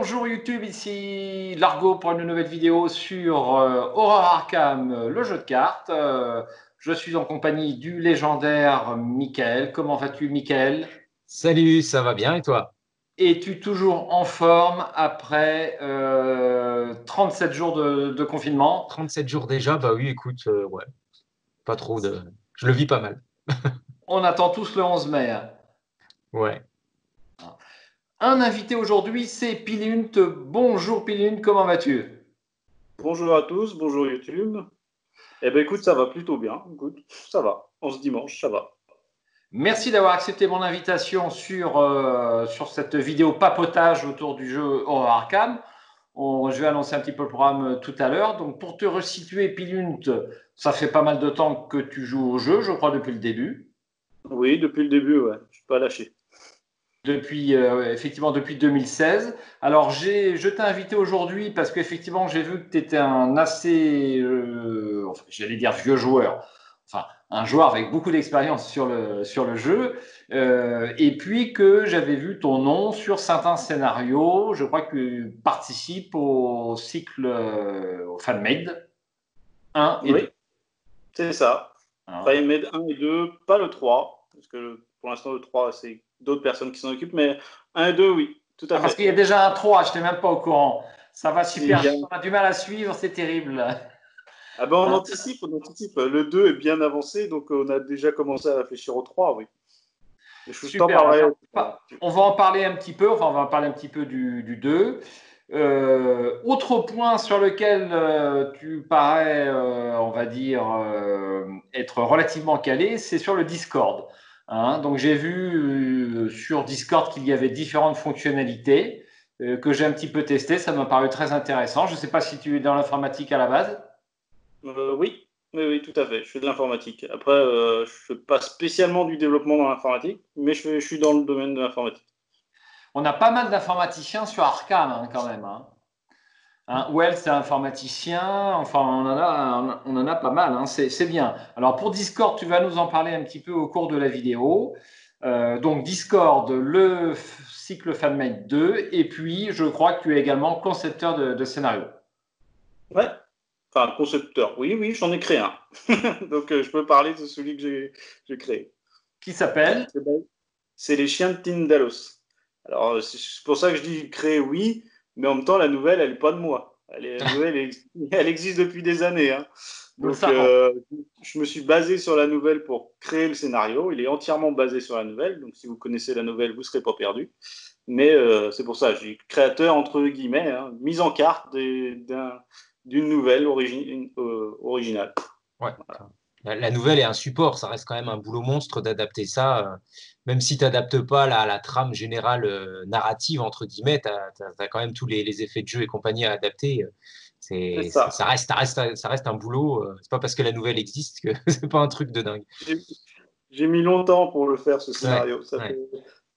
Bonjour YouTube, ici Largo pour une nouvelle vidéo sur Horror Arkham, le jeu de cartes. Je suis en compagnie du légendaire Michael. Comment vas-tu, Michael? Salut, ça va bien et toi? Es-tu toujours en forme après 37 jours de confinement? 37 jours déjà, bah oui, écoute, ouais, pas trop de. Je le vis pas mal. On attend tous le 11 mai, hein. Ouais. Un invité aujourd'hui, c'est Pilunt. Bonjour Pilunt, comment vas-tu? Bonjour à tous, bonjour YouTube. Eh ben écoute, ça va plutôt bien. Écoute, ça va. En ce dimanche, ça va. Merci d'avoir accepté mon invitation sur cette vidéo papotage autour du jeu Horror Arkham. Je vais annoncer un petit peu le programme tout à l'heure. Donc, pour te resituer, Pilunt, ça fait pas mal de temps que tu joues au jeu, je crois, depuis le début. Oui, depuis le début, ouais. Je suis pas lâché. Effectivement, depuis 2016. Alors, je t'ai invité aujourd'hui parce qu'effectivement, j'ai vu que tu étais un assez, enfin, j'allais dire vieux joueur, enfin, un joueur avec beaucoup d'expérience sur le jeu, et puis que j'avais vu ton nom sur certains scénarios. Je crois que tu participes au cycle, au FanMade 1 et 2. Oui, c'est ça. Hein. FireMed 1 et 2, pas le 3, parce que pour l'instant, le 3, c'est d'autres personnes qui s'en occupent, mais 1 et 2, oui, tout à Ah, parce fait. qu'il y a déjà un 3, je n'étais même pas au courant. Ça va C'est super bien. vite, on a du mal à suivre, c'est terrible. Ah ben on Hein. anticipe, on anticipe. Le 2 est bien avancé, donc on a déjà commencé à réfléchir au 3, oui. Je t'en Super. parlerai. On va en parler un petit peu, enfin, on va en parler un petit peu du 2. Autre point sur lequel tu parais, on va dire, être relativement calé, c'est sur le Discord. Hein. Donc, j'ai vu sur Discord qu'il y avait différentes fonctionnalités que j'ai un petit peu testées. Ça m'a paru très intéressant. Je ne sais pas si tu es dans l'informatique à la base. Oui, oui, oui, tout à fait. Je fais de l'informatique. Après, je ne fais pas spécialement du développement dans l'informatique, mais je suis dans le domaine de l'informatique. On a pas mal d'informaticiens sur Arkham, hein, quand même. Hein. Hein, Well, c'est informaticien. Enfin, on en a pas mal. Hein, c'est bien. Alors, pour Discord, tu vas nous en parler un petit peu au cours de la vidéo. Donc, Discord, le cycle FanMade 2. Et puis, je crois que tu es également concepteur de scénario. Ouais, enfin, concepteur. Oui, oui, j'en ai créé un. Donc, je peux parler de celui que j'ai créé. Qui s'appelle? C'est bon. C'est les chiens de Tindalos. Alors, c'est pour ça que je dis créer, oui, mais en même temps, la nouvelle, elle n'est pas de moi. La nouvelle, elle existe depuis des années. Hein. Nous le Donc, savons. je me suis basé sur la nouvelle pour créer le scénario. Il est entièrement basé sur la nouvelle. Donc, si vous connaissez la nouvelle, vous ne serez pas perdu. Mais c'est pour ça, j'ai créateur entre guillemets, hein, mise en carte d'une nouvelle originale. Ouais. Voilà. La nouvelle est un support, ça reste quand même un boulot monstre d'adapter ça. Même si tu n'adaptes pas la trame générale narrative, entre guillemets, tu as, quand même tous les effets de jeu et compagnie à adapter. C'est ça. Ça reste un boulot. C'est pas parce que la nouvelle existe que c'est pas un truc de dingue. J'ai j'ai mis longtemps pour le faire, ce Ouais, scénario. ouais.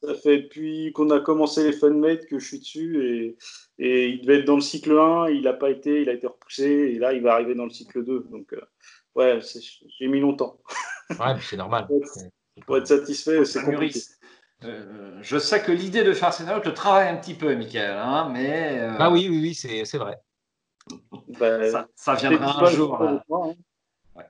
Ça fait depuis qu'on a commencé les Funmade que je suis dessus et il devait être dans le cycle 1, il n'a pas été, il a été repoussé et là il va arriver dans le cycle 2. Donc ouais, j'ai mis longtemps. Ouais, mais c'est normal. C'est Pour être pas... satisfait, Ça c'est compliqué. mûrisse. Je sais que l'idée de faire un scénario te travaille un petit peu, Michael, hein, mais Bah oui, oui, oui, c'est vrai. Ben, ça t'es viendra un dispo jour. avec Là. moi, hein. Ouais.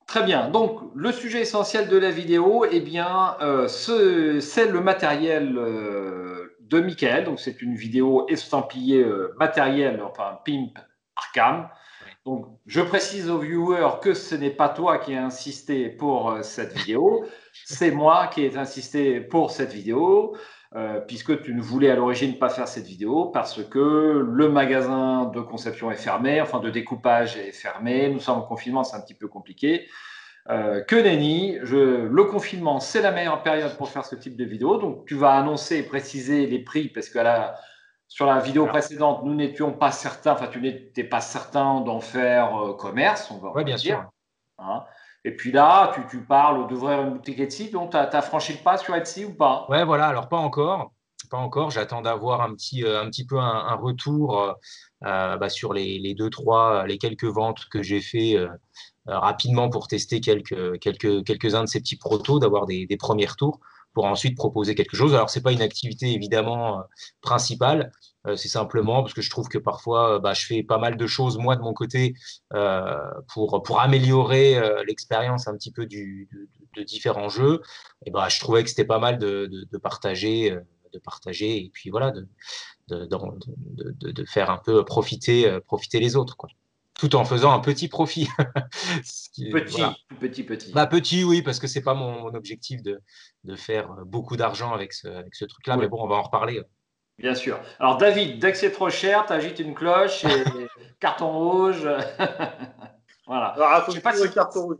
Très bien. Donc, le sujet essentiel de la vidéo, eh bien, c'est le matériel de Michael. Donc, c'est une vidéo estampillée matériel, enfin, Pimp Arkham. Ouais. Donc, je précise aux viewers que ce n'est pas toi qui as insisté pour cette vidéo, c'est moi qui ai insisté pour cette vidéo, puisque tu ne voulais à l'origine pas faire cette vidéo parce que le magasin de conception est fermé, enfin de découpage est fermé, nous sommes en confinement, c'est un petit peu compliqué. Que nenni, le confinement, c'est la meilleure période pour faire ce type de vidéo. Donc, tu vas annoncer et préciser les prix parce que sur la vidéo Alors, précédente, nous n'étions pas certains, enfin, tu n'étais pas certain d'en faire commerce, on ouais, va bien dire. sûr. Hein. Et puis là, tu parles d'ouvrir une boutique Etsy, donc tu as franchi le pas sur Etsy ou pas? Ouais, voilà. Alors, pas encore. Pas encore. J'attends d'avoir un petit peu un retour bah, sur les deux, trois, les quelques ventes que j'ai fait rapidement pour tester quelques-uns de ces petits protos, d'avoir des premiers retours. pour ensuite proposer quelque chose. Alors, c'est pas une activité évidemment principale, c'est simplement parce que je trouve que parfois, je fais pas mal de choses moi de mon côté pour améliorer l'expérience un petit peu de différents jeux. Et je trouvais que c'était pas mal de partager. De partager et puis voilà de faire un peu profiter les autres quoi, tout en faisant un petit profit. Voilà. Petit. Petit, oui, parce que c'est pas mon objectif de faire beaucoup d'argent avec ce truc-là, Oui, mais bon, on va en reparler. bien sûr. Alors, David, dès que c'est trop cher, tu agites une cloche et carton rouge. Voilà. Alors, Je faut sais pas toujours si, le carton rouge.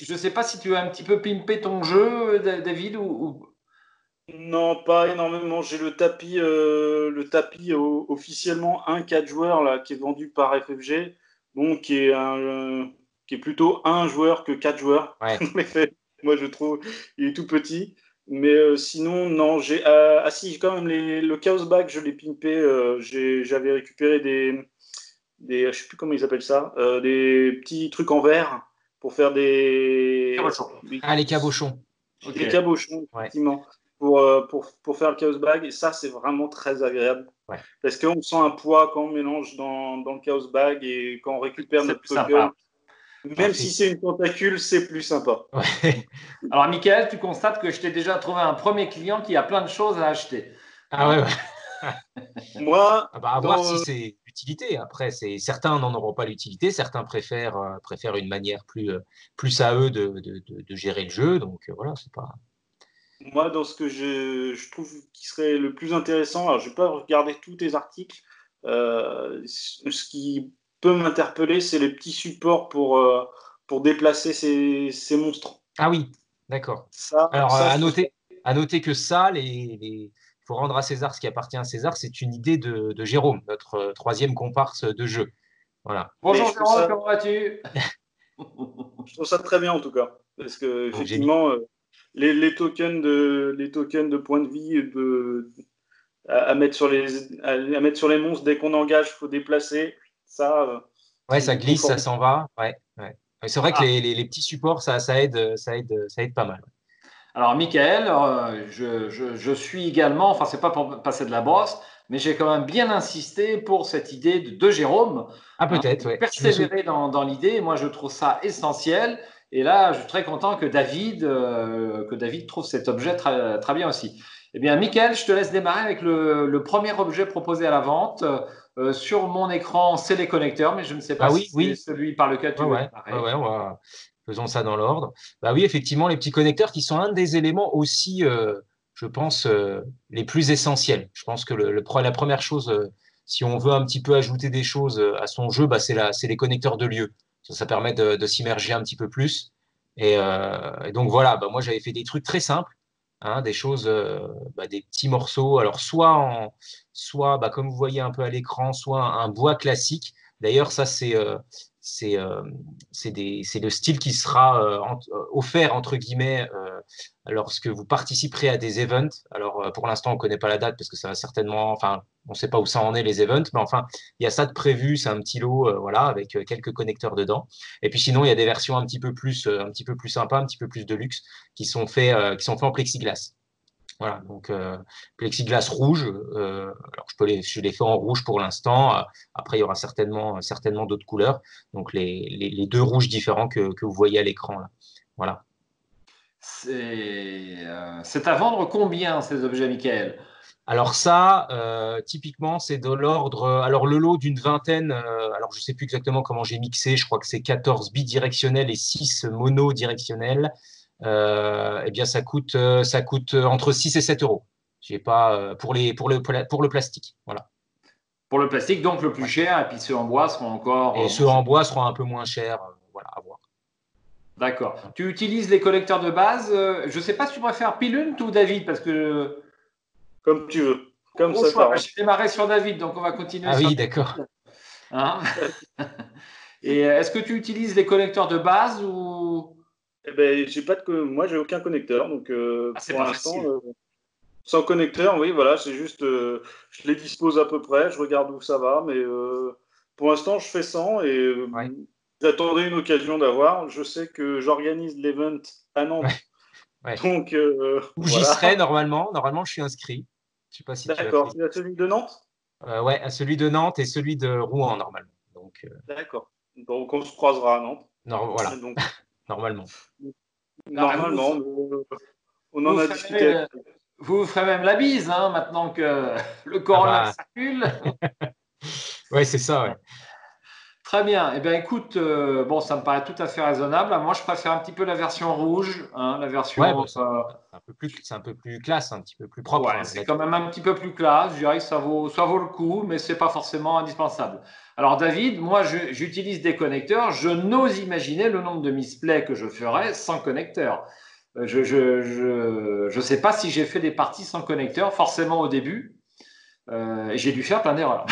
je sais pas si tu as un petit peu pimpé ton jeu, David, Non, pas énormément. J'ai le tapis officiellement 1-4 joueurs là, qui est vendu par FFG, donc qui est plutôt un joueur que 4 joueurs. Ouais. En effet, moi je trouve il est tout petit. Mais sinon, non, si, j'ai quand même le Chaos Bag, je l'ai pimpé. J'avais récupéré je sais plus comment ils appellent ça, des petits trucs en verre pour faire cabochon. Les cabochons. des cabochons, Ouais. effectivement, pour faire le Chaos Bag. Et ça, c'est vraiment très agréable. Ouais. Parce qu'on sent un poids quand on mélange dans le Chaos Bag et quand on récupère C'est notre plus token. sympa. Même si c'est une tentacule, c'est plus sympa. Ouais. Alors, Michael, tu constates que je t'ai déjà trouvé un premier client qui a plein de choses à acheter. Ah ouais. Moi, À voir si c'est l'utilité. Après, certains n'en auront pas l'utilité, certains préfèrent une manière plus à eux de gérer le jeu. Donc voilà, c'est pas. moi, dans ce que je trouve qui serait le plus intéressant, alors je vais pas regarder tous tes articles, ce qui peut m'interpeller, c'est les petits supports pour déplacer ces monstres. Ah oui, d'accord. Ça, Alors, ça, je trouve ça. à noter que ça, il faut rendre à César ce qui appartient à César, c'est une idée de Jérôme, notre troisième comparse de jeu. Voilà. Mais Bonjour Jérôme, comment vas-tu? je trouve ça très bien en tout cas. Parce que Donc, génie. effectivement, les tokens de points de vie à mettre à mettre sur les monstres dès qu'on engage, il faut déplacer. Ça, Ouais, c'est ça du glisse, confort. ça s'en va. Ouais, ouais. Ouais, c'est vrai que Ah, les petits supports, ça aide pas mal. alors, Michael, je suis également, enfin, c'est pas pour passer de la brosse, mais j'ai quand même bien insisté pour cette idée de Jérôme, Ah, hein, peut-être, ouais. Je me souviens. persévérer dans l'idée. Moi, je trouve ça essentiel. Et là, je suis très content que David trouve cet objet très, très bien aussi. Eh bien, Michael, je te laisse démarrer avec le premier objet proposé à la vente. Sur mon écran, c'est les connecteurs, mais je ne sais pas Bah si oui, c'est oui. celui par lequel tu veux démarrer. Faisons ça dans l'ordre. Bah oui, effectivement, les petits connecteurs qui sont un des éléments aussi, je pense, les plus essentiels. Je pense que la première chose, si on veut un petit peu ajouter des choses à son jeu, c'est les connecteurs de lieu. Ça permet de s'immerger un petit peu plus. Et donc voilà, moi j'avais fait des trucs très simples, hein, des choses, des petits morceaux. Alors soit comme vous voyez un peu à l'écran, soit un bois classique. D'ailleurs, ça c'est euh, c'est le style qui sera offert, entre guillemets, lorsque vous participerez à des events. Alors, pour l'instant, on ne connaît pas la date parce que ça va certainement, enfin, on ne sait pas où ça en est, les events, mais enfin, il y a ça de prévu, c'est un petit lot, voilà, avec quelques connecteurs dedans. Et puis sinon, il y a des versions un petit peu plus sympas, un petit peu plus de luxe, qui sont faits en plexiglas. Voilà, donc plexiglas rouge. Alors je les fais en rouge pour l'instant. Après, il y aura certainement d'autres couleurs. Donc les deux rouges différents que vous voyez à l'écran là. Voilà. C'est à vendre combien ces objets, Michael? Alors ça, typiquement, c'est de l'ordre. Alors le lot d'une vingtaine. Alors je sais plus exactement comment j'ai mixé. Je crois que c'est 14 bidirectionnels et 6 monodirectionnels. Eh bien, ça coûte entre 6 et 7 euros. J'ai pas pour le plastique. Voilà. Pour le plastique, donc le plus Ouais. cher, et puis ceux en bois seront encore Et moins ceux en chers. bois seront un peu moins chers. Voilà, à voir. D'accord. Tu utilises les collecteurs de base. Je ne sais pas si tu préfères Pilun ou David, parce que Comme tu veux, comme au ça choix, t'arrange. j'ai démarré sur David, donc on va continuer Ah sur oui, d'accord. David. Hein. Et est-ce que tu utilises les collecteurs de base ou Eh ben, moi, j'ai aucun connecteur, donc ah, c'est pour pas l'instant, facile. sans connecteur, oui, voilà, c'est juste, je les dispose à peu près, je regarde où ça va, mais pour l'instant, je fais sans et Ouais. j'attendrai une occasion d'avoir. Je sais que j'organise l'event à Ouais. Nantes Ouais. Donc, Où j'y voilà. serai normalement. Normalement, je suis inscrit. Je sais pas si tu as D'accord. fait. C'est celui de Nantes? Ouais, à celui de Nantes et celui de Rouen, normalement. Donc, D'accord. Donc, on se croisera à Nantes. voilà, Donc, normalement. Ah, normalement, on vous en a ferez, discuté avec. vous ferez même la bise, hein, maintenant que le Ah corona bah, circule. ouais, c'est ça, ouais. Très bien. Eh bien, écoute, bon, ça me paraît tout à fait raisonnable. Moi, je préfère un petit peu la version rouge, hein, la Ouais, bah, version. c'est un peu plus classe, un petit peu plus propre. Ouais, c'est quand même un petit peu plus classe. Je dirais que ça vaut le coup, mais c'est pas forcément indispensable. Alors, David, moi, j'utilise des connecteurs. Je n'ose imaginer le nombre de misplays que je ferais sans connecteur. Je sais pas si j'ai fait des parties sans connecteur, forcément au début. Et j'ai dû faire plein d'erreurs.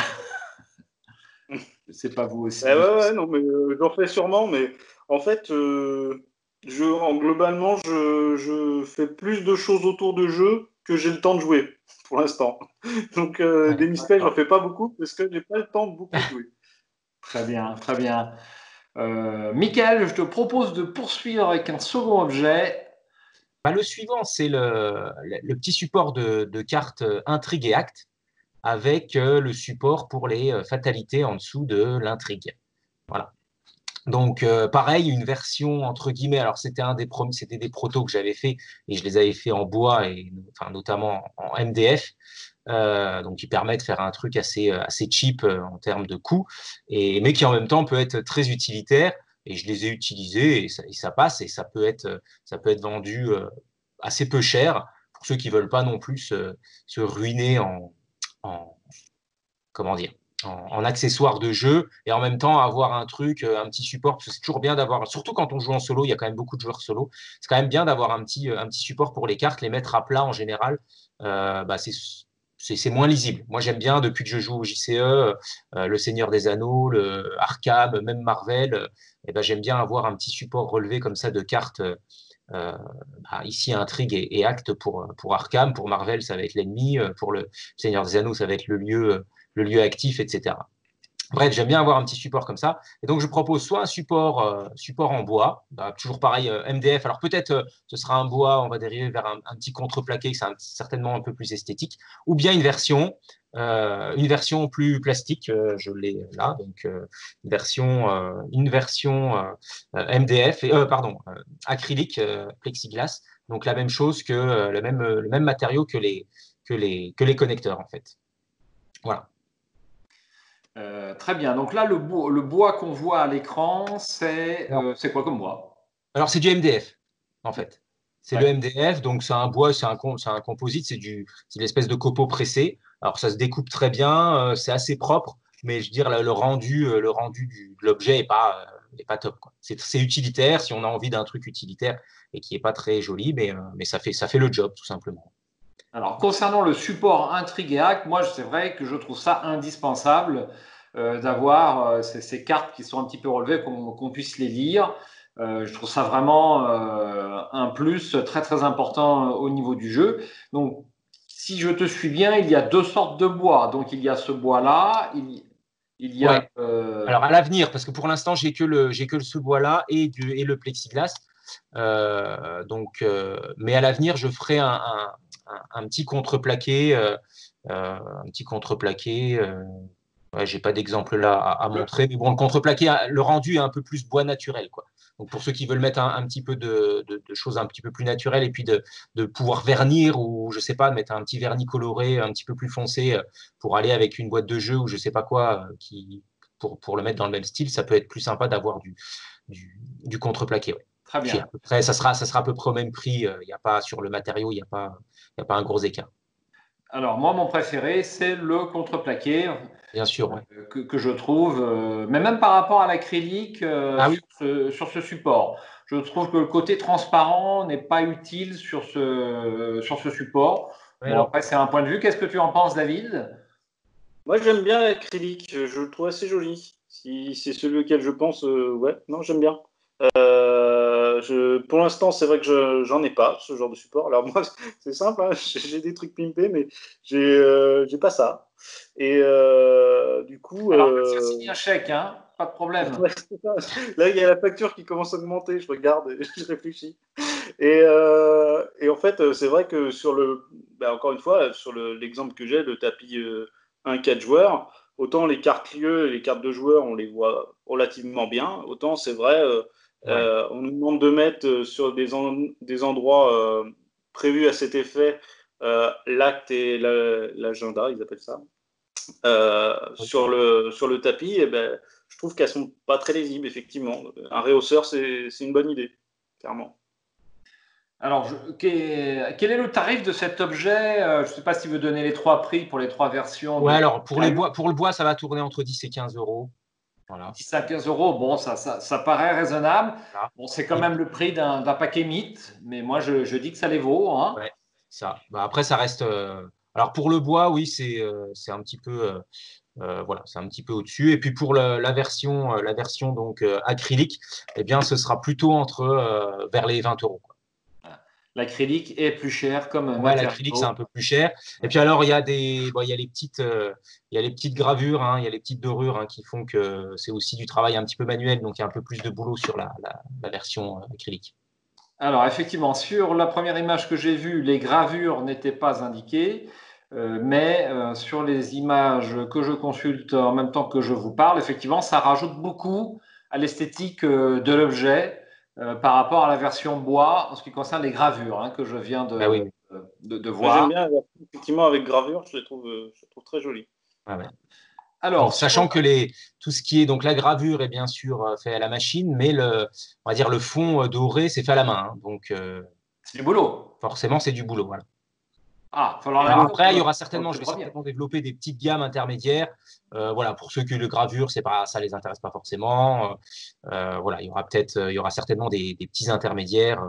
C'est pas vous Ouais, aussi. ouais, non, mais j'en fais sûrement, mais en fait, globalement, je fais plus de choses autour de jeu que j'ai le temps de jouer pour l'instant. Donc, Ouais. des misplays, j'en fais pas beaucoup parce que j'ai pas le temps de beaucoup jouer. Très bien, très bien. Michael, je te propose de poursuivre avec un second objet. Bah, le suivant, c'est le petit support de cartes intrigue et acte avec le support pour les fatalités en dessous de l'intrigue. Voilà. Donc, pareil, une version entre guillemets. Alors, c'était des protos que j'avais fait et je les avais fait en bois et enfin, notamment en MDF. Donc, qui permet de faire un truc assez cheap en termes de coût, mais qui en même temps peut être très utilitaire. Et je les ai utilisés et ça passe et ça peut être vendu assez peu cher pour ceux qui veulent pas non plus se ruiner en, comment dire, en accessoire de jeu et en même temps avoir un truc, un petit support, parce que c'est toujours bien d'avoir, surtout quand on joue en solo, il y a quand même beaucoup de joueurs solo, c'est quand même bien d'avoir un petit support pour les cartes, les mettre à plat en général, bah c'est moins lisible. Moi, j'aime bien, depuis que je joue au JCE, Le Seigneur des Anneaux, le Arkham, même Marvel, et ben, j'aime bien avoir un petit support relevé comme ça de cartes. Ici, intrigue et acte pour Arkham, pour Marvel, ça va être l'ennemi, pour le Seigneur des Anneaux, ça va être le lieu actif, etc. Bref, j'aime bien avoir un petit support comme ça. Et donc, je propose soit un support en bois, bah, toujours pareil, MDF. Alors, peut-être ce sera un bois, on va dériver vers un petit contreplaqué, c'est certainement un peu plus esthétique, ou bien une version plus plastique, je l'ai là, donc une version MDF, pardon, acrylique, plexiglas, donc la même chose que le même matériau que les connecteurs, en fait. Voilà. Très bien. Donc là, le bois qu'on voit à l'écran, c'est quoi comme bois? Alors, c'est du MDF, en fait. C'est le Ouais. MDF, donc c'est un bois, c'est un composite, c'est l'espèce de copeaux pressé. Alors, ça se découpe très bien, c'est assez propre, mais je veux dire, le rendu de l'objet est pas top, quoi. C'est utilitaire si on a envie d'un truc utilitaire et qui est pas très joli, mais ça fait le job, tout simplement. Alors, concernant le support Intrigue et Acte, moi, c'est vrai que je trouve ça indispensable d'avoir ces cartes qui sont un petit peu relevées, qu'on puisse les lire. Je trouve ça vraiment un plus très, très important au niveau du jeu. Donc, si je te suis bien, il y a deux sortes de bois. Donc, il y a ce bois-là, il y a Ouais. Alors, à l'avenir, parce que pour l'instant, j'ai que ce bois-là et le plexiglas. Mais à l'avenir, je ferai un petit contreplaqué. Un petit contreplaqué. Ouais, j'ai pas d'exemple là à montrer, mais bon, le contreplaqué, le rendu est un peu plus bois naturel, quoi. Donc pour ceux qui veulent mettre un petit peu de choses un petit peu plus naturelles et puis de pouvoir vernir ou je sais pas, mettre un petit vernis coloré un petit peu plus foncé pour aller avec une boîte de jeu ou je sais pas quoi pour le mettre dans le même style, ça peut être plus sympa d'avoir du contreplaqué. Ouais. très Puis bien. à peu près, ça sera à peu près au même prix. Il y a pas sur le matériau, il y a pas un gros écart. Alors, moi, mon préféré, c'est le contreplaqué. Bien sûr, ouais. Que je trouve, mais même par rapport à l'acrylique Ah oui. sur ce support. Je trouve que le côté transparent n'est pas utile sur ce support. Ouais, Bon, alors, après, c'est un point de vue. Qu'est-ce que tu en penses, David? Moi, j'aime bien l'acrylique. Je le trouve assez joli. Si c'est celui auquel je pense, ouais, non, j'aime bien. Pour l'instant, c'est vrai que j'en ai pas, ce genre de support. Alors moi, c'est simple, hein, j'ai des trucs pimpés, mais j'ai pas ça. Et du coup, Alors, on va te faire signer un chèque, hein? Pas de problème. ouais, c'est ça. Là, il y a la facture qui commence à augmenter. Je regarde et je réfléchis. Et en fait, c'est vrai que encore une fois, sur l'exemple que j'ai, le tapis 1-4 joueurs, autant les cartes lieux et les cartes de joueurs, on les voit relativement bien, autant c'est vrai, Ouais. on nous demande de mettre sur des endroits prévus à cet effet l'acte et l'agenda, ils appellent ça. Sur le tapis, eh ben, je trouve qu'elles sont pas très lisibles, effectivement. Un réhausseur, c'est une bonne idée, clairement. Alors, quel est le tarif de cet objet? Je ne sais pas si tu veux donner les 3 prix pour les 3 versions Ouais, de alors pour le bois, ça va tourner entre 10 et 15 euros. Voilà. 10 à 15 euros. Bon, ça paraît raisonnable. Voilà. Bon, c'est quand même le prix d'un paquet mythe, mais moi, je dis que ça les vaut, hein. Ouais, ça. Bah, après, ça reste. Alors pour le bois, oui, c'est un petit peu. Voilà, c'est un petit peu au-dessus. Et puis pour la version donc acrylique, eh bien, ce sera plutôt vers les 20 euros, quoi. L'acrylique est plus cher comme Ouais, l'acrylique, c'est un matériau. peu plus cher. Et puis alors, il y a les petites gravures, hein, il y a les petites dorures, hein, qui font que c'est aussi du travail un petit peu manuel, donc il y a un peu plus de boulot sur la version acrylique. Alors, effectivement, sur la première image que j'ai vue, les gravures n'étaient pas indiquées, mais sur les images que je consulte en même temps que je vous parle, effectivement, ça rajoute beaucoup à l'esthétique de l'objet par rapport à la version bois en ce qui concerne les gravures, hein, que je viens Ah oui, oui. de Moi, j'aime voir. bien, effectivement, avec gravure, je les trouve très jolies. Ouais, ouais. Alors, Donc, sachant que tout ce qui est donc la gravure est bien sûr fait à la machine, mais on va dire le fond doré, c'est fait à la main, hein. Donc, c'est du boulot. forcément, c'est du boulot. Voilà. Ah, il va falloir Alors l'amener après, au je vais premier. certainement développer des petites gammes intermédiaires. Voilà, pour ceux qui le gravure, c'est pas, ça les intéresse pas forcément. Voilà, il y aura certainement des petits intermédiaires,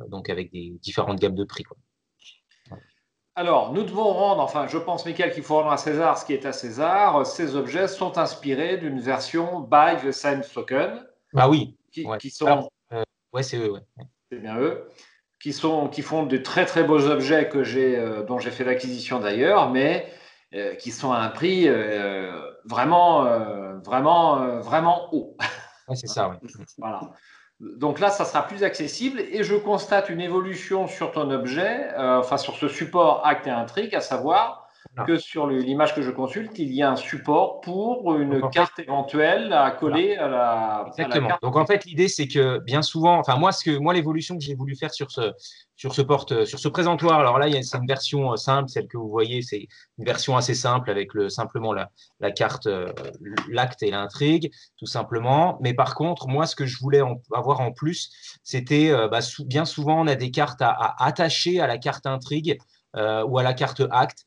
donc avec des différentes gammes de prix, quoi. Alors, nous devons rendre, enfin, je pense, Michael, qu'il faut rendre à César ce qui est à César. Ces objets sont inspirés d'une version by the Same Token, Bah oui, qui, ouais. qui Alors, sont, ouais, c'est eux, ouais. c'est bien eux, qui font de très très beaux objets dont j'ai fait l'acquisition d'ailleurs, mais qui sont à un prix vraiment haut. Ouais, c'est ça, ouais. Voilà. Donc là, ça sera plus accessible et je constate une évolution sur ton objet, enfin sur ce support acte et intrigue, à savoir Voilà. que sur l'image que je consulte, il y a un support pour Donc une en fait, carte éventuelle à voilà. coller à la Exactement. carte. Donc en fait, l'idée, c'est que bien souvent, enfin moi, l'évolution que j'ai voulu faire sur ce présentoir, alors là, c'est une version simple, celle que vous voyez, c'est une version assez simple avec simplement la carte, l'acte et l'intrigue, tout simplement. Mais par contre, moi, ce que je voulais avoir en plus, c'était bien souvent, on a des cartes à attacher à la carte intrigue ou à la carte acte.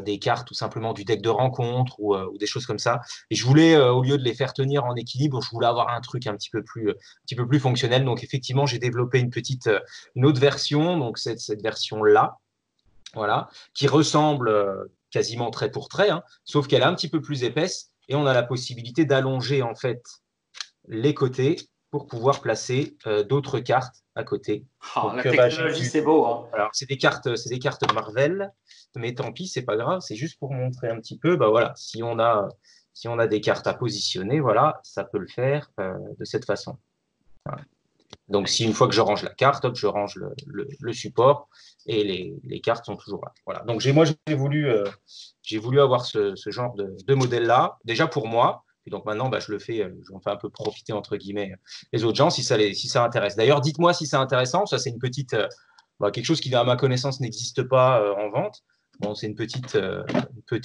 Des cartes tout simplement du deck de rencontre ou des choses comme ça. Et je voulais, au lieu de les faire tenir en équilibre, je voulais avoir un truc un petit peu plus fonctionnel. Donc, effectivement, j'ai développé une autre version, donc cette version-là, voilà, qui ressemble quasiment trait pour trait, hein, sauf qu'elle est un petit peu plus épaisse et on a la possibilité d'allonger en fait les côtés pour pouvoir placer d'autres cartes à côté. Ah, Donc, la technologie, c'est beau, hein. alors, c'est des cartes Marvel, mais tant pis, c'est pas grave. C'est juste pour montrer un petit peu, bah voilà, si on a des cartes à positionner, voilà, ça peut le faire de cette façon. Voilà. Donc, si une fois que je range la carte, hop, je range le support et les cartes sont toujours là. Voilà. Donc, j'ai voulu avoir ce genre de modèle-là, déjà pour moi. Et donc maintenant, je le fais, j'en fais un peu profiter entre guillemets les autres gens si ça intéresse. D'ailleurs, dites-moi si c'est intéressant. Ça, c'est quelque chose qui, à ma connaissance, n'existe pas en vente. Bon, c'est peut-être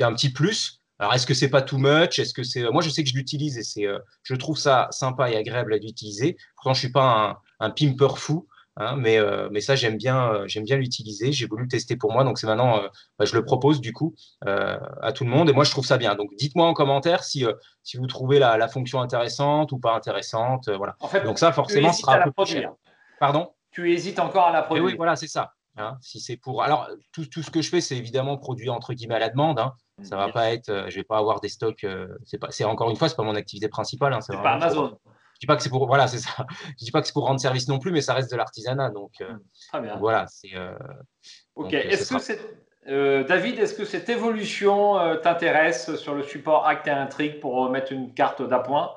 un petit plus. Alors, est-ce que c'est pas too much? Est-ce que moi, je sais que je l'utilise et je trouve ça sympa et agréable à l'utiliser. Pourtant, je suis pas un pimper fou, hein, mais ça, j'aime bien l'utiliser. J'ai voulu le tester pour moi, donc c'est maintenant, je le propose du coup à tout le monde et moi, je trouve ça bien. Donc, dites-moi en commentaire si vous trouvez la fonction intéressante ou pas intéressante, voilà. En fait, Donc ça, tu forcément, ce hésites sera à un la peu plus cher. produire. Pardon? Tu hésites encore à la Et oui, produire. voilà, c'est ça. Hein, si c'est pour. Alors, tout ce que je fais, c'est évidemment produit entre guillemets à la demande, hein. Ça va Bien pas sûr. être, je vais pas avoir des stocks. C'est encore une fois, c'est pas mon activité principale, hein, c'est C'est pas vraiment pour. Amazon. Je dis pas que c'est pour. Voilà, c'est ça. Je dis pas que c'est pour rendre service non plus, mais ça reste de l'artisanat, Très donc bien. voilà. Ok. Donc ce sera. David, est-ce que cette évolution t'intéresse sur le support acte et intrigue pour mettre une carte d'appoint?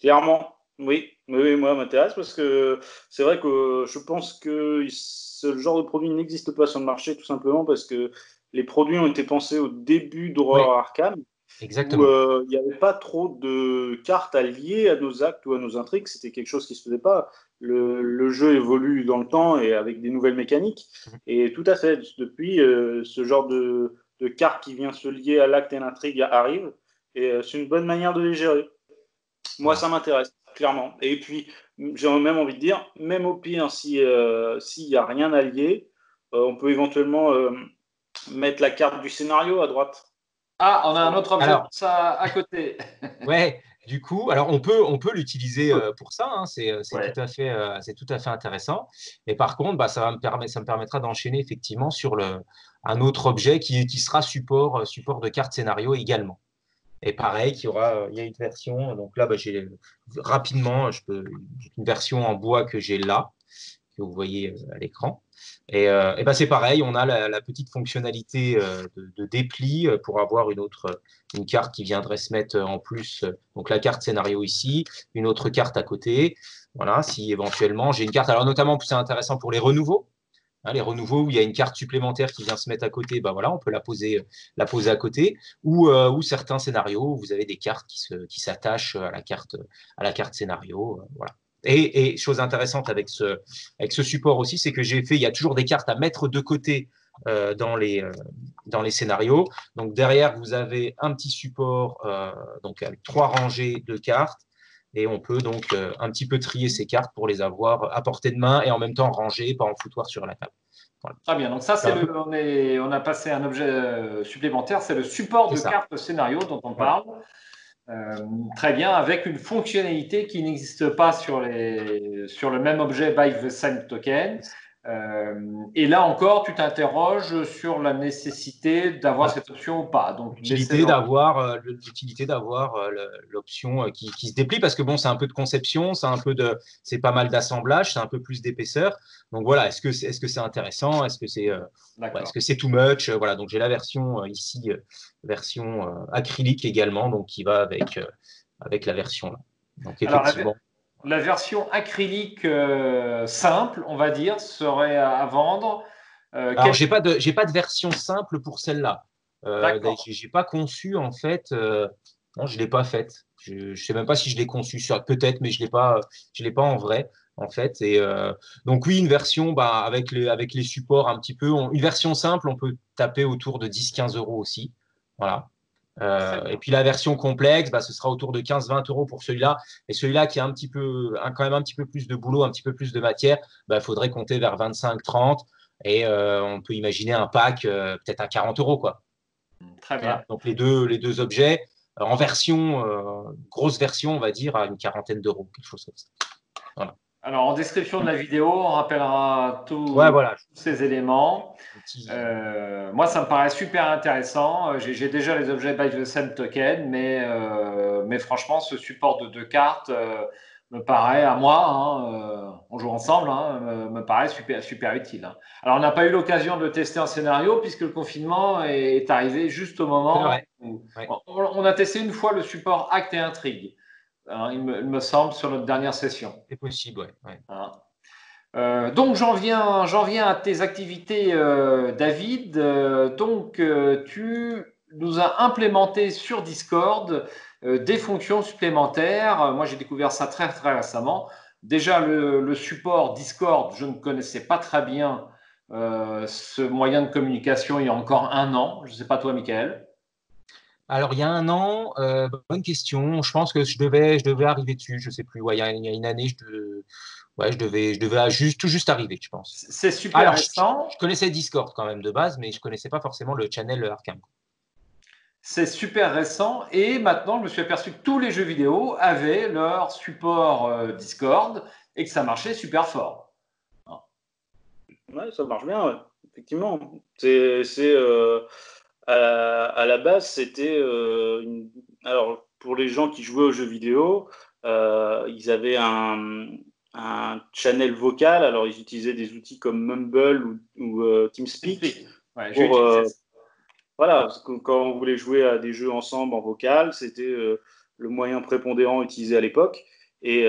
Clairement, oui. Oui, moi, ça m'intéresse parce que c'est vrai que je pense que ce genre de produit n'existe pas sur le marché tout simplement parce que les produits ont été pensés au début Oui, d'Horror Arkham où exactement. il n'y avait pas trop de cartes à lier à nos actes ou à nos intrigues. C'était quelque chose qui se faisait pas. Le jeu évolue dans le temps et avec des nouvelles mécaniques. Et tout à fait, depuis, ce genre de carte qui vient se lier à l'acte et à l'intrigue arrive. Et c'est une bonne manière de les gérer. Moi, Voilà. ça m'intéresse, clairement. Et puis, j'ai même envie de dire, même au pire, si, s'il n'y a rien à lier, on peut éventuellement mettre la carte du scénario à droite. Ah, on a un autre objet Alors, pour ça à côté. ouais, du coup, alors on peut l'utiliser pour ça, hein, Ouais. c'est tout à fait intéressant. Et par contre, bah, ça me permettra d'enchaîner effectivement sur un autre objet qui sera support de carte scénario également. Et pareil, il y a une version, donc là, bah, j'ai rapidement, une version en bois que j'ai là, que vous voyez à l'écran. Et ben c'est pareil, on a la petite fonctionnalité de dépli pour avoir une carte qui viendrait se mettre en plus. Donc la carte scénario ici, une autre carte à côté. Voilà, si éventuellement j'ai une carte. Alors notamment, c'est intéressant pour les renouveaux. Hein, les renouveaux où il y a une carte supplémentaire qui vient se mettre à côté, ben voilà, on peut la poser à côté. Ou certains scénarios, où vous avez des cartes qui s'attachent à la carte scénario. Voilà. Et chose intéressante avec ce support aussi, c'est que il y a toujours des cartes à mettre de côté dans les scénarios. Donc derrière, vous avez un petit support donc avec 3 rangées de cartes. Et on peut donc un petit peu trier ces cartes pour les avoir à portée de main et en même temps rangées, pas en foutoir sur la table. Voilà. Très bien. Donc ça, C'est un peu, on a passé un objet supplémentaire, c'est le support c'est de ça. carte scénario dont on Voilà. parle. Très bien, avec une fonctionnalité qui n'existe pas sur le même objet by the same token. Et là encore, tu t'interroges sur la nécessité d'avoir Voilà. cette option ou pas. Donc, laisser L'utilité d'avoir l'option qui se déplie parce que bon, c'est un peu de conception, c'est pas mal d'assemblage, c'est un peu plus d'épaisseur. Donc voilà, est-ce que c'est intéressant? Est-ce D'accord. que c'est too much? Voilà, donc j'ai la version ici, version acrylique également, donc qui va avec la version là. Donc Alors, effectivement. la version acrylique simple, on va dire, serait à vendre. Alors, j'ai pas de version simple pour celle-là. D'accord. J'ai pas conçu en fait. Non, je l'ai pas faite. Je sais même pas si je l'ai conçu. Peut-être, mais je l'ai pas en vrai en fait. Donc oui, une version bah, avec les supports un petit peu. Une version simple, on peut taper autour de 10-15 € aussi. Voilà. Très Et bien. puis la version complexe, bah, ce sera autour de 15-20 € pour celui-là. Et celui-là qui a quand même un petit peu plus de boulot, un petit peu plus de matière, bah, il faudrait compter vers 25-30. Et on peut imaginer un pack peut-être à 40 € quoi. Très bien. Voilà. Donc les deux objets en version, grosse version, on va dire, à une quarantaine d'euros, quelque chose comme ça. Voilà. Alors, en description de la vidéo, on rappellera Ouais, tous voilà. ces éléments. Un petit... Moi, ça me paraît super intéressant. J'ai déjà les objets by the same token, mais franchement, ce support de 2 cartes me paraît, à moi, hein, on joue ensemble, hein, me paraît super utile. Hein. Alors, on n'a pas eu l'occasion de le tester en scénario puisque le confinement est arrivé juste au C'est moment vrai. où Ouais. on a testé une fois le support acte et intrigue, hein, il me semble, sur notre dernière session. C'est possible, ouais. Ouais. Hein. Donc j'en viens à tes activités, David. Tu nous as implémenté sur Discord des fonctions supplémentaires. Moi, j'ai découvert ça très récemment. Déjà, le support Discord, je ne connaissais pas très bien ce moyen de communication il y a encore un an. Je ne sais pas toi, Michael. Alors, il y a un an, bonne question. Je pense que je devais arriver dessus. Je sais plus. Ouais, il y a une année, ouais, je devais tout juste arriver, je pense. C'est super Alors, récent. je connaissais Discord quand même de base, mais je connaissais pas forcément le channel Arkham. C'est super récent et maintenant je me suis aperçu que tous les jeux vidéo avaient leur support Discord et que ça marchait super fort. Ouais, ça marche bien, ouais. Effectivement. À la base, c'était alors pour les gens qui jouaient aux jeux vidéo, ils avaient un channel vocal. Alors ils utilisaient des outils comme Mumble ou TeamSpeak Ouais, j'ai pour utilisé ça. voilà, parce que quand on voulait jouer à des jeux ensemble en vocal, c'était le moyen prépondérant utilisé à l'époque. Et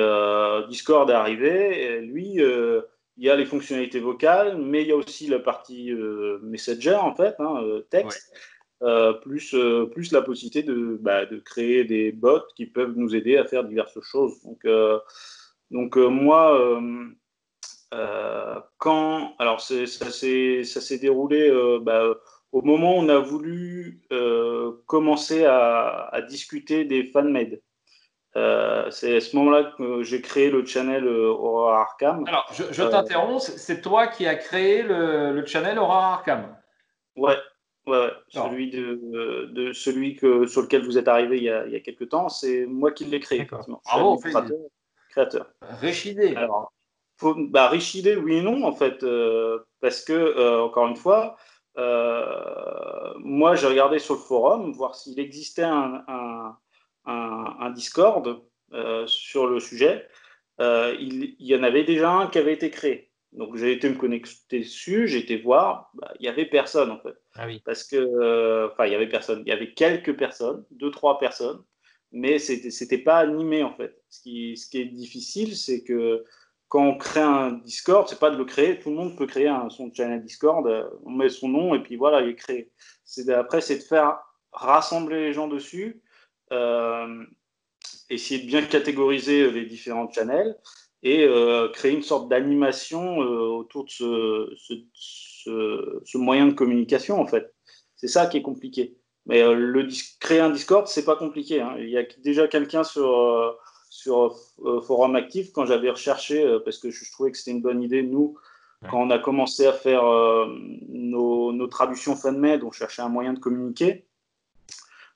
Discord est arrivé. Et lui, il y a les fonctionnalités vocales, mais il y a aussi la partie Messenger, en fait, texte, plus la possibilité de créer des bots qui peuvent nous aider à faire diverses choses. Donc moi, alors ça s'est déroulé au moment où on a voulu commencer à discuter des fan-made. C'est à ce moment-là que j'ai créé le channel Horror Arkham. Alors, je t'interromps, c'est toi qui as créé le channel Horror Arkham. Ouais. Celui sur lequel vous êtes arrivé il y a quelques temps, c'est moi qui l'ai créé. D'accord. Bravo, créateur. Riche idée. Alors, riche idée, oui et non, en fait, parce que, encore une fois, moi, j'ai regardé sur le forum, voir s'il existait un Discord sur le sujet. Il y en avait déjà un qui avait été créé. Donc, j'ai été me connecter dessus, j'ai été voir, il n'y avait personne, en fait. Ah oui. Parce que, il y avait personne. Il y avait quelques personnes, 2-3 personnes, mais c'était pas animé, en fait. Ce qui est difficile, c'est que quand on crée un Discord, c'est pas de le créer, tout le monde peut créer son channel Discord, on met son nom et puis voilà, il est créé. Après, c'est de faire rassembler les gens dessus, essayer de bien catégoriser les différents channels et créer une sorte d'animation autour de ce moyen de communication, en fait. C'est ça qui est compliqué. Mais créer un Discord, c'est pas compliqué, hein. Il y a déjà quelqu'un sur Forum Actif, quand j'avais recherché, parce que je trouvais que c'était une bonne idée, nous, quand on a commencé à faire nos traductions fan-made, on cherchait un moyen de communiquer.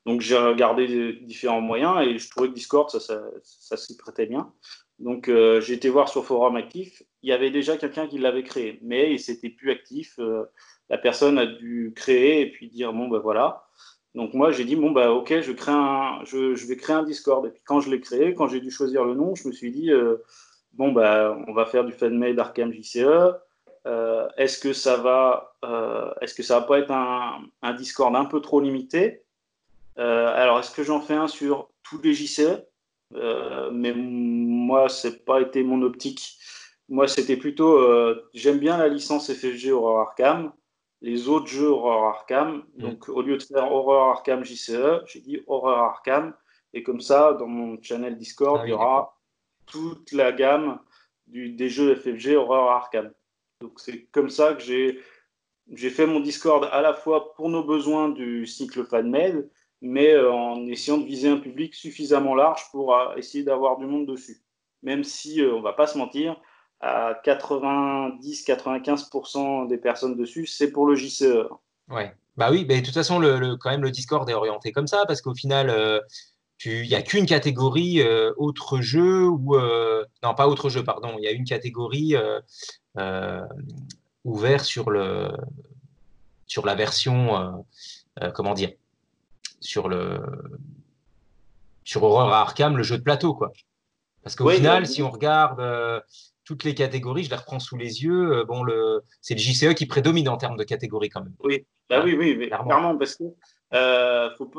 Donc j'ai regardé différents moyens et je trouvais que Discord, ça s'y prêtait bien. Donc j'ai été voir sur Forum Actif, il y avait déjà quelqu'un qui l'avait créé, mais c'était plus actif. La personne a dû créer et puis dire bon ben voilà. Donc moi j'ai dit bon ben ok, je vais créer un Discord. Et puis quand je l'ai créé, quand j'ai dû choisir le nom, je me suis dit bon ben on va faire du fan-made Arkham JCE. Est-ce que ça va pas être un Discord un peu trop limité? Alors, est-ce que j'en fais un sur tous les JCE? Mais moi, c'est pas été mon optique. Moi, c'était plutôt, j'aime bien la licence FFG Horror Arkham, les autres jeux Horror Arkham. Donc, au lieu de faire Horror Arkham JCE, j'ai dit Horror Arkham. Et comme ça, dans mon channel Discord, il y aura toute la gamme des jeux FFG Horror Arkham. Donc, c'est comme ça que j'ai fait mon Discord à la fois pour nos besoins du cycle FanMail, mais en essayant de viser un public suffisamment large pour essayer d'avoir du monde dessus. Même si, on ne va pas se mentir, à 90-95% des personnes dessus, c'est pour le JCE. Ouais. Bah oui, de toute façon, quand même, le Discord est orienté comme ça, parce qu'au final, il n'y a qu'une catégorie autre jeu, ou non, pas autre jeu, pardon, il y a une catégorie ouverte sur la version, comment dire, sur Horror à Arkham, le jeu de plateau, quoi. Parce qu'au final, si on regarde toutes les catégories, je les reprends sous les yeux, c'est le JCE qui prédomine en termes de catégories quand même. Oui, oui, mais clairement, parce que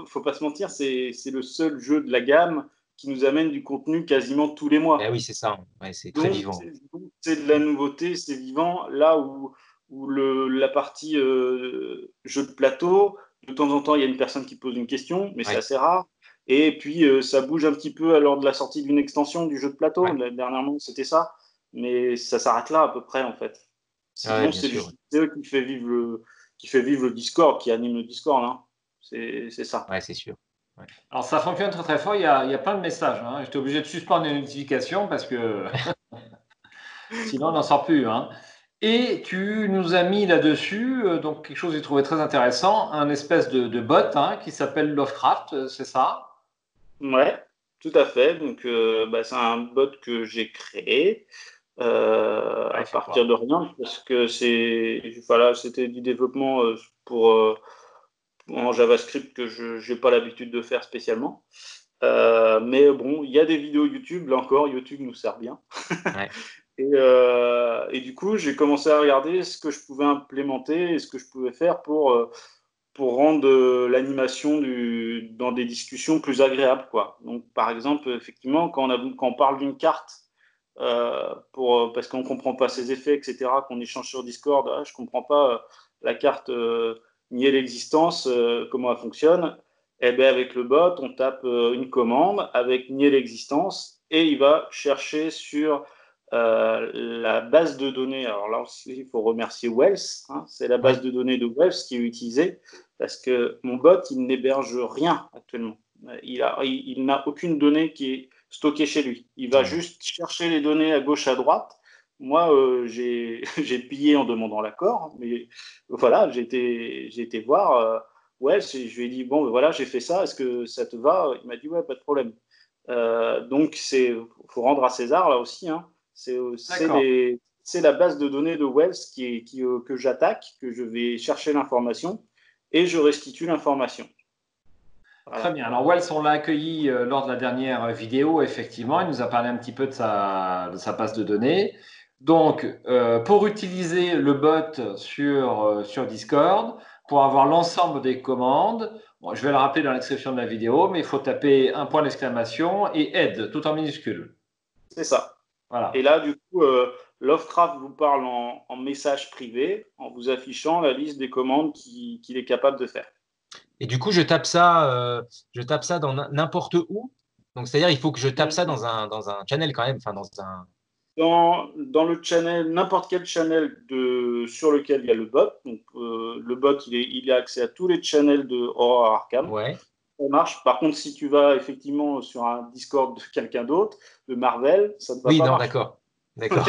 faut pas se mentir, c'est le seul jeu de la gamme qui nous amène du contenu quasiment tous les mois. Oui, c'est ça, c'est très vivant. C'est de la nouveauté, c'est vivant, là où la partie jeu de plateau, de temps en temps, il y a une personne qui pose une question, mais c'est assez rare. Et puis, ça bouge un petit peu lors de la sortie d'une extension du jeu de plateau. Dernièrement, c'était ça. Mais ça s'arrête là, à peu près, en fait. Sinon, c'est le JCE qui fait vivre le Discord, qui anime le Discord. Hein. C'est ça. Ouais, c'est sûr. Ouais. Alors, ça fonctionne très, très fort. Il y a plein de messages. Hein. J'étais obligé de suspendre les notifications parce que sinon, on n'en sort plus. Hein. Et tu nous as mis là-dessus donc quelque chose que j'ai trouvé très intéressant, un espèce de bot qui s'appelle Lovecraft, c'est ça? Ouais, tout à fait. Donc, c'est un bot que j'ai créé à partir de rien, parce que c'était du développement en JavaScript que je n'ai pas l'habitude de faire spécialement. Mais bon, il y a des vidéos YouTube, là encore, YouTube nous sert bien. Ouais. Et du coup, j'ai commencé à regarder ce que je pouvais implémenter et ce que je pouvais faire pour pour rendre l'animation dans des discussions plus agréables, quoi. Donc, par exemple, effectivement, quand on parle d'une carte, parce qu'on ne comprend pas ses effets, etc., qu'on échange sur Discord, je ne comprends pas la carte nier l'existence, comment elle fonctionne. Eh bien, avec le bot, on tape une commande avec nier l'existence et il va chercher sur la base de données. Alors là aussi, il faut remercier Wells. Hein, c'est la base de données de Wells qui est utilisée parce que mon bot, il n'héberge rien actuellement. Il n'a aucune donnée qui est stockée chez lui. Il va juste chercher les données à gauche, à droite. Moi, j'ai pillé en demandant l'accord, mais voilà, j'ai été voir Wells et je lui ai dit, bon, ben voilà, j'ai fait ça, est-ce que ça te va? Il m'a dit, ouais, pas de problème. Donc, faut rendre à César, là aussi, hein. C'est la base de données de Wells que j'attaque, que je vais chercher l'information et je restitue l'information. Voilà. Très bien. Alors, Wells, on l'a accueilli lors de la dernière vidéo, effectivement. Il nous a parlé un petit peu de sa base de données. Donc, pour utiliser le bot sur Discord, pour avoir l'ensemble des commandes, bon, je vais le rappeler dans la description de la vidéo, mais il faut taper un point d'exclamation et aide, tout en minuscule. C'est ça. Voilà. Et là, du coup, Lovecraft vous parle en message privé, en vous affichant la liste des commandes qu'il est capable de faire. Et du coup, je tape ça dans n'importe où. Donc, c'est-à-dire, il faut que je tape ça dans un channel quand même, enfin dans le channel, n'importe quel channel sur lequel il y a le bot. Donc, le bot, il a accès à tous les channels de Horror Arkham. Ouais. Ça marche. Par contre, si tu vas effectivement sur un Discord de quelqu'un d'autre, de Marvel, ça ne va pas marcher. Oui, non, d'accord. D'accord.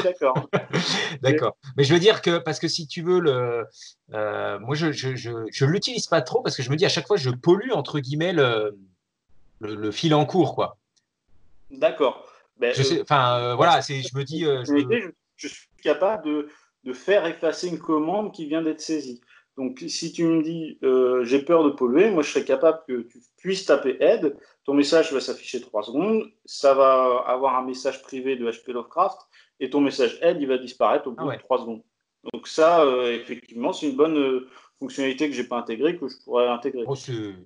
D'accord. Mais je veux dire que, parce que si tu veux, moi, je l'utilise pas trop parce que je me dis à chaque fois, je pollue, entre guillemets, le fil en cours, quoi. D'accord. Ben, voilà, je me dis. Je suis capable de faire effacer une commande qui vient d'être saisie. Donc, si tu me dis j'ai peur de polluer, moi je serais capable que tu puisses taper aide. Ton message va s'afficher 3 secondes. Ça va avoir un message privé de HP Lovecraft et ton message aide, il va disparaître au bout de 3 secondes. Donc, ça, effectivement, c'est une bonne fonctionnalité que je n'ai pas intégrée, que je pourrais intégrer.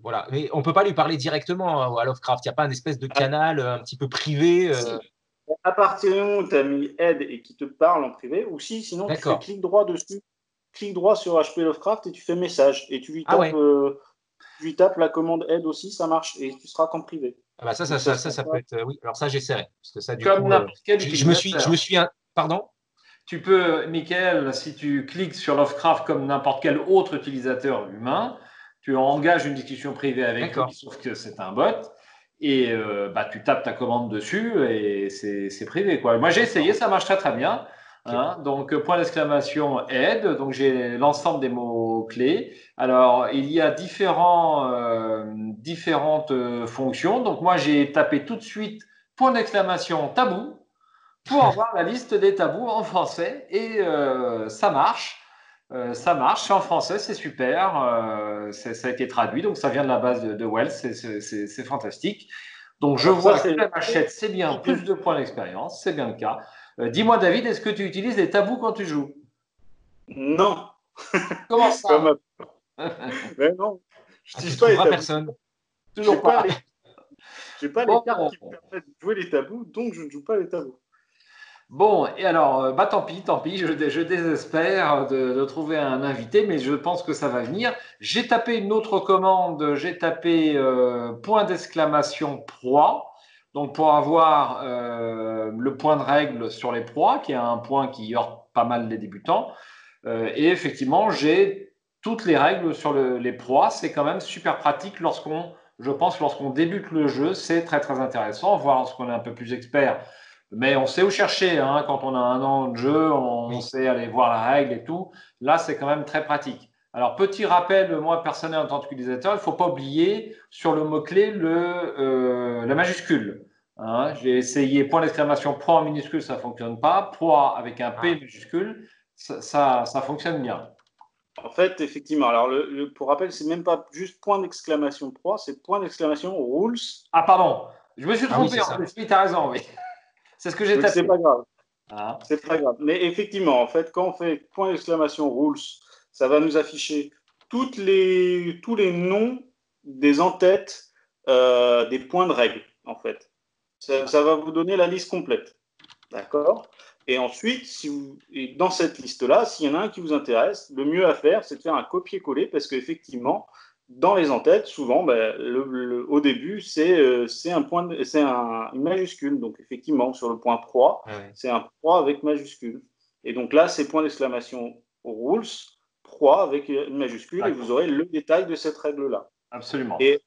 Voilà. Mais on ne peut pas lui parler directement à Lovecraft. Il n'y a pas un espèce de canal un petit peu privé. À partir du moment où tu as mis aide et qu'il te parle en privé, ou sinon tu fais clic droit dessus, clic droit sur HP Lovecraft et tu fais message. Et tu lui tapes la commande aide aussi, ça marche. Et tu seras qu'en privé. Ah bah ça peut être. Oui, alors ça, j'essaierai. Parce que ça, du Comme coup, n'importe quel je me suis. Pardon? Tu peux, Michael, si tu cliques sur Lovecraft comme n'importe quel autre utilisateur humain, tu engages une discussion privée avec lui, sauf que c'est un bot, et tu tapes ta commande dessus et c'est privé, quoi. Moi, j'ai essayé, ça marche très très bien. Hein, donc, point d'exclamation aide. Donc, j'ai l'ensemble des mots-clés. Alors, il y a différentes fonctions. Donc, moi, j'ai tapé tout de suite point d'exclamation tabou pour avoir la liste des tabous en français et ça marche. Ça marche, c'est en français, c'est super. Ça a été traduit, donc ça vient de la base de Wells, c'est fantastique. Donc je vois que la machette, c'est bien, plus de points d'expérience, c'est bien le cas. Dis-moi, David, est-ce que tu utilises des tabous quand tu joues? Non. Comment ça? Mais non, je n'utilise pas les tabous. Personne. Toujours pas. J'ai pas les cartes qui me permettent de jouer les tabous, donc je ne joue pas les tabous. Bon, et alors, tant pis, je désespère de trouver un invité, mais je pense que ça va venir. J'ai tapé une autre commande, j'ai tapé point d'exclamation proie, donc pour avoir le point de règle sur les proies, qui est un point qui heurte pas mal les débutants. Et effectivement, j'ai toutes les règles sur les proies. C'est quand même super pratique je pense, lorsqu'on débute le jeu, c'est très très intéressant, voire lorsqu'on est un peu plus expert. Mais on sait où chercher, hein. Quand on a 1 an de jeu, on sait aller voir la règle et tout. Là, c'est quand même très pratique. Alors, petit rappel, moi, personnel en tant qu'utilisateur, il ne faut pas oublier sur le mot-clé la majuscule. Hein. J'ai essayé point d'exclamation proie en minuscule, ça ne fonctionne pas. Proie avec un P majuscule, ça fonctionne bien. En fait, effectivement, alors pour rappel, c'est même pas juste point d'exclamation proie, c'est point d'exclamation rules. Ah, pardon, je me suis trompé en plus. Oui, tu as raison, oui. C'est ce que j'ai tapé. C'est pas grave. C'est pas grave. Mais effectivement, en fait, quand on fait point d'exclamation rules, ça va nous afficher tous les noms des entêtes des points de règle, en fait. Ça va vous donner la liste complète. D'accord? Et ensuite, et dans cette liste-là, s'il y en a un qui vous intéresse, le mieux à faire, c'est de faire un copier-coller parce qu'effectivement, dans les entêtes, souvent, au début, c'est une majuscule. Donc, effectivement, sur le point proie, c'est un proie avec majuscule. Et donc là, c'est point d'exclamation rules, proie avec une majuscule, et vous aurez le détail de cette règle-là. Absolument. Et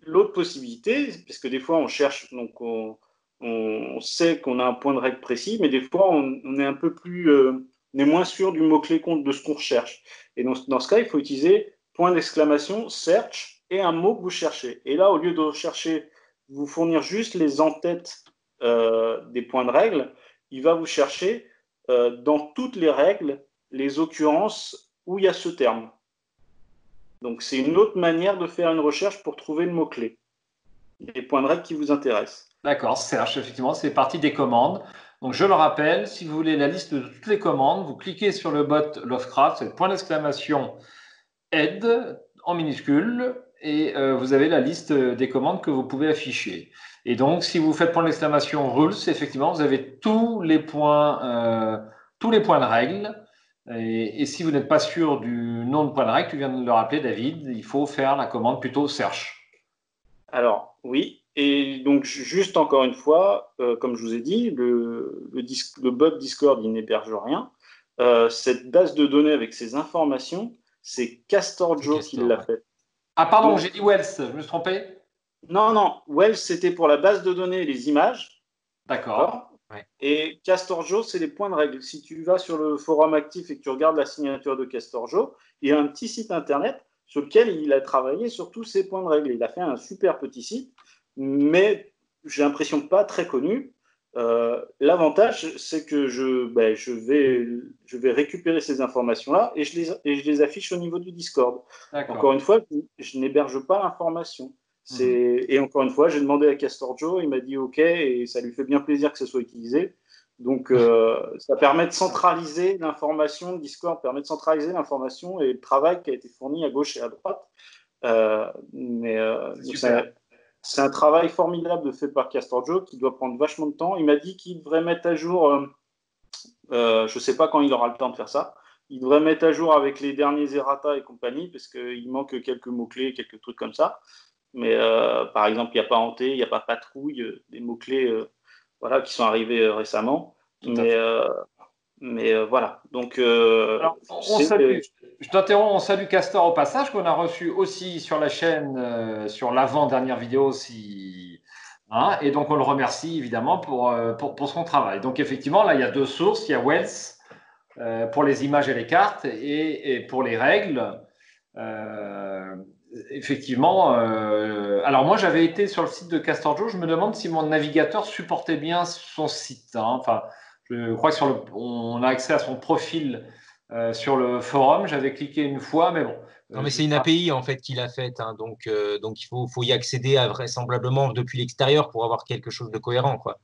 l'autre possibilité, parce que des fois, on cherche, donc on sait qu'on a un point de règle précis, mais des fois, on est un peu plus, on est moins sûr du mot-clé de ce qu'on recherche. Et dans ce cas, il faut utiliser point d'exclamation, search, et un mot que vous cherchez. Et là, au lieu de rechercher, vous fournir juste les entêtes des points de règle, il va vous chercher dans toutes les règles les occurrences où il y a ce terme. Donc, c'est une autre manière de faire une recherche pour trouver le mot-clé, les points de règle qui vous intéressent. D'accord, search, effectivement, c'est partie des commandes. Donc, je le rappelle, si vous voulez la liste de toutes les commandes, vous cliquez sur le bot Lovecraft, c'est le point d'exclamation aide en minuscule, et vous avez la liste des commandes que vous pouvez afficher. Et donc, si vous faites point d'exclamation rules, effectivement, vous avez tous les points de règle. Et si vous n'êtes pas sûr du nom de point de règle, tu viens de le rappeler, David, il faut faire la commande plutôt search. Alors, oui. Et donc, juste encore une fois, comme je vous ai dit, le bot Discord, il n'héberge rien. Cette base de données avec ces informations, c'est CastorJoe qui l'a fait. Ah, pardon, j'ai dit Wells, je me suis trompé? Non, Wells, c'était pour la base de données et les images. D'accord. Ouais. Et CastorJoe, c'est les points de règle. Si tu vas sur le forum actif et que tu regardes la signature de CastorJoe, il y a un petit site internet sur lequel il a travaillé sur tous ces points de règle. Il a fait un super petit site, mais j'ai l'impression pas très connu. L'avantage, c'est que je vais récupérer ces informations-là et je les affiche au niveau du Discord. Encore une fois, je n'héberge pas l'information. Et encore une fois, j'ai demandé à CastorJoe, il m'a dit OK, et ça lui fait bien plaisir que ça soit utilisé. Donc, ça permet de centraliser l'information, Discord permet de centraliser l'information et le travail qui a été fourni à gauche et à droite. C'est un travail formidable fait par CastorJoe qui doit prendre vachement de temps. Il m'a dit qu'il devrait mettre à jour, je ne sais pas quand il aura le temps de faire ça, il devrait mettre à jour avec les derniers errata et compagnie, parce qu'il manque quelques mots-clés, quelques trucs comme ça. Mais par exemple, il n'y a pas hanté, il n'y a pas patrouille, des mots-clés voilà, qui sont arrivés récemment. Mais voilà. Donc, alors, je t'interromps, on salue Castor au passage, qu'on a reçu aussi sur la chaîne, sur l'avant-dernière vidéo. Et donc, on le remercie évidemment pour son travail. Donc, effectivement, là, il y a deux sources. Il y a Wells pour les images et les cartes, et pour les règles. Effectivement, alors moi j'avais été sur le site de CastorJoe, je me demande si mon navigateur supportait bien son site. Enfin, je crois que on a accès à son profil sur le forum, j'avais cliqué une fois, mais bon. Non, mais c'est une API en fait qu'il a faite, donc il faut y accéder vraisemblablement depuis l'extérieur pour avoir quelque chose de cohérent, quoi.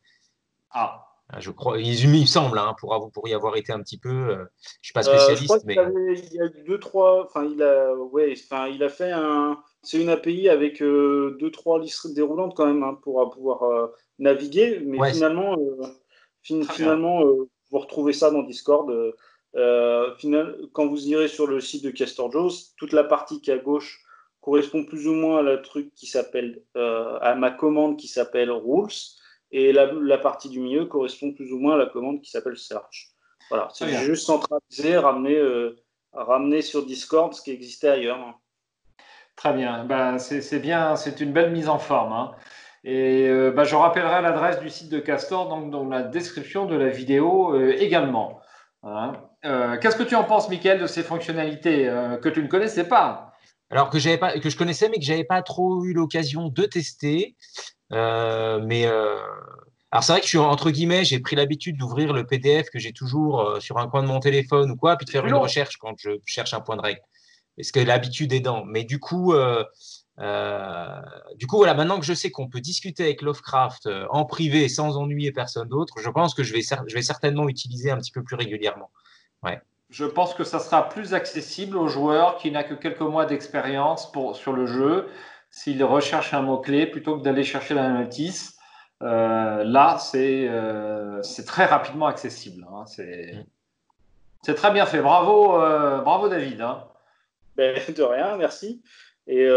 Ah. Je crois, il me semble, pour y avoir été un petit peu. Je ne suis pas spécialiste, je crois mais. il y a deux, trois. Enfin, il a fait un. C'est une API avec deux, trois listes déroulantes quand même pour pouvoir naviguer. Mais Ouais, finalement, vous retrouvez ça dans Discord. Quand vous irez sur le site de CastorJoe, toute la partie qui est à gauche correspond plus ou moins à la truc qui s'appelle à ma commande qui s'appelle rules. Et la partie du milieu correspond plus ou moins à la commande qui s'appelle search. Voilà, c'est juste centralisé, ramener sur Discord ce qui existait ailleurs. Très bien, c'est bien, c'est une belle mise en forme. Et je rappellerai l'adresse du site de Castor dans la description de la vidéo également. Qu'est-ce que tu en penses, Mickaël, de ces fonctionnalités que tu ne connaissais pas? Alors que je connaissais, mais que j'avais pas trop eu l'occasion de tester. Alors c'est vrai que je suis entre guillemets, j'ai pris l'habitude d'ouvrir le PDF que j'ai toujours sur un coin de mon téléphone ou quoi, puis de faire une recherche quand je cherche un point de règle. Parce que l'habitude est dans. Mais du coup, voilà, maintenant que je sais qu'on peut discuter avec Lovecraft en privé sans ennuyer personne d'autre, je pense que je vais certainement utiliser un petit peu plus régulièrement. Ouais. Je pense que ça sera plus accessible aux joueurs qui n'a que quelques mois d'expérience sur le jeu. S'ils recherchent un mot-clé, plutôt que d'aller chercher la notice, là, c'est très rapidement accessible. Hein. C'est très bien fait. Bravo, bravo David. Hein. Ben, de rien, merci. Et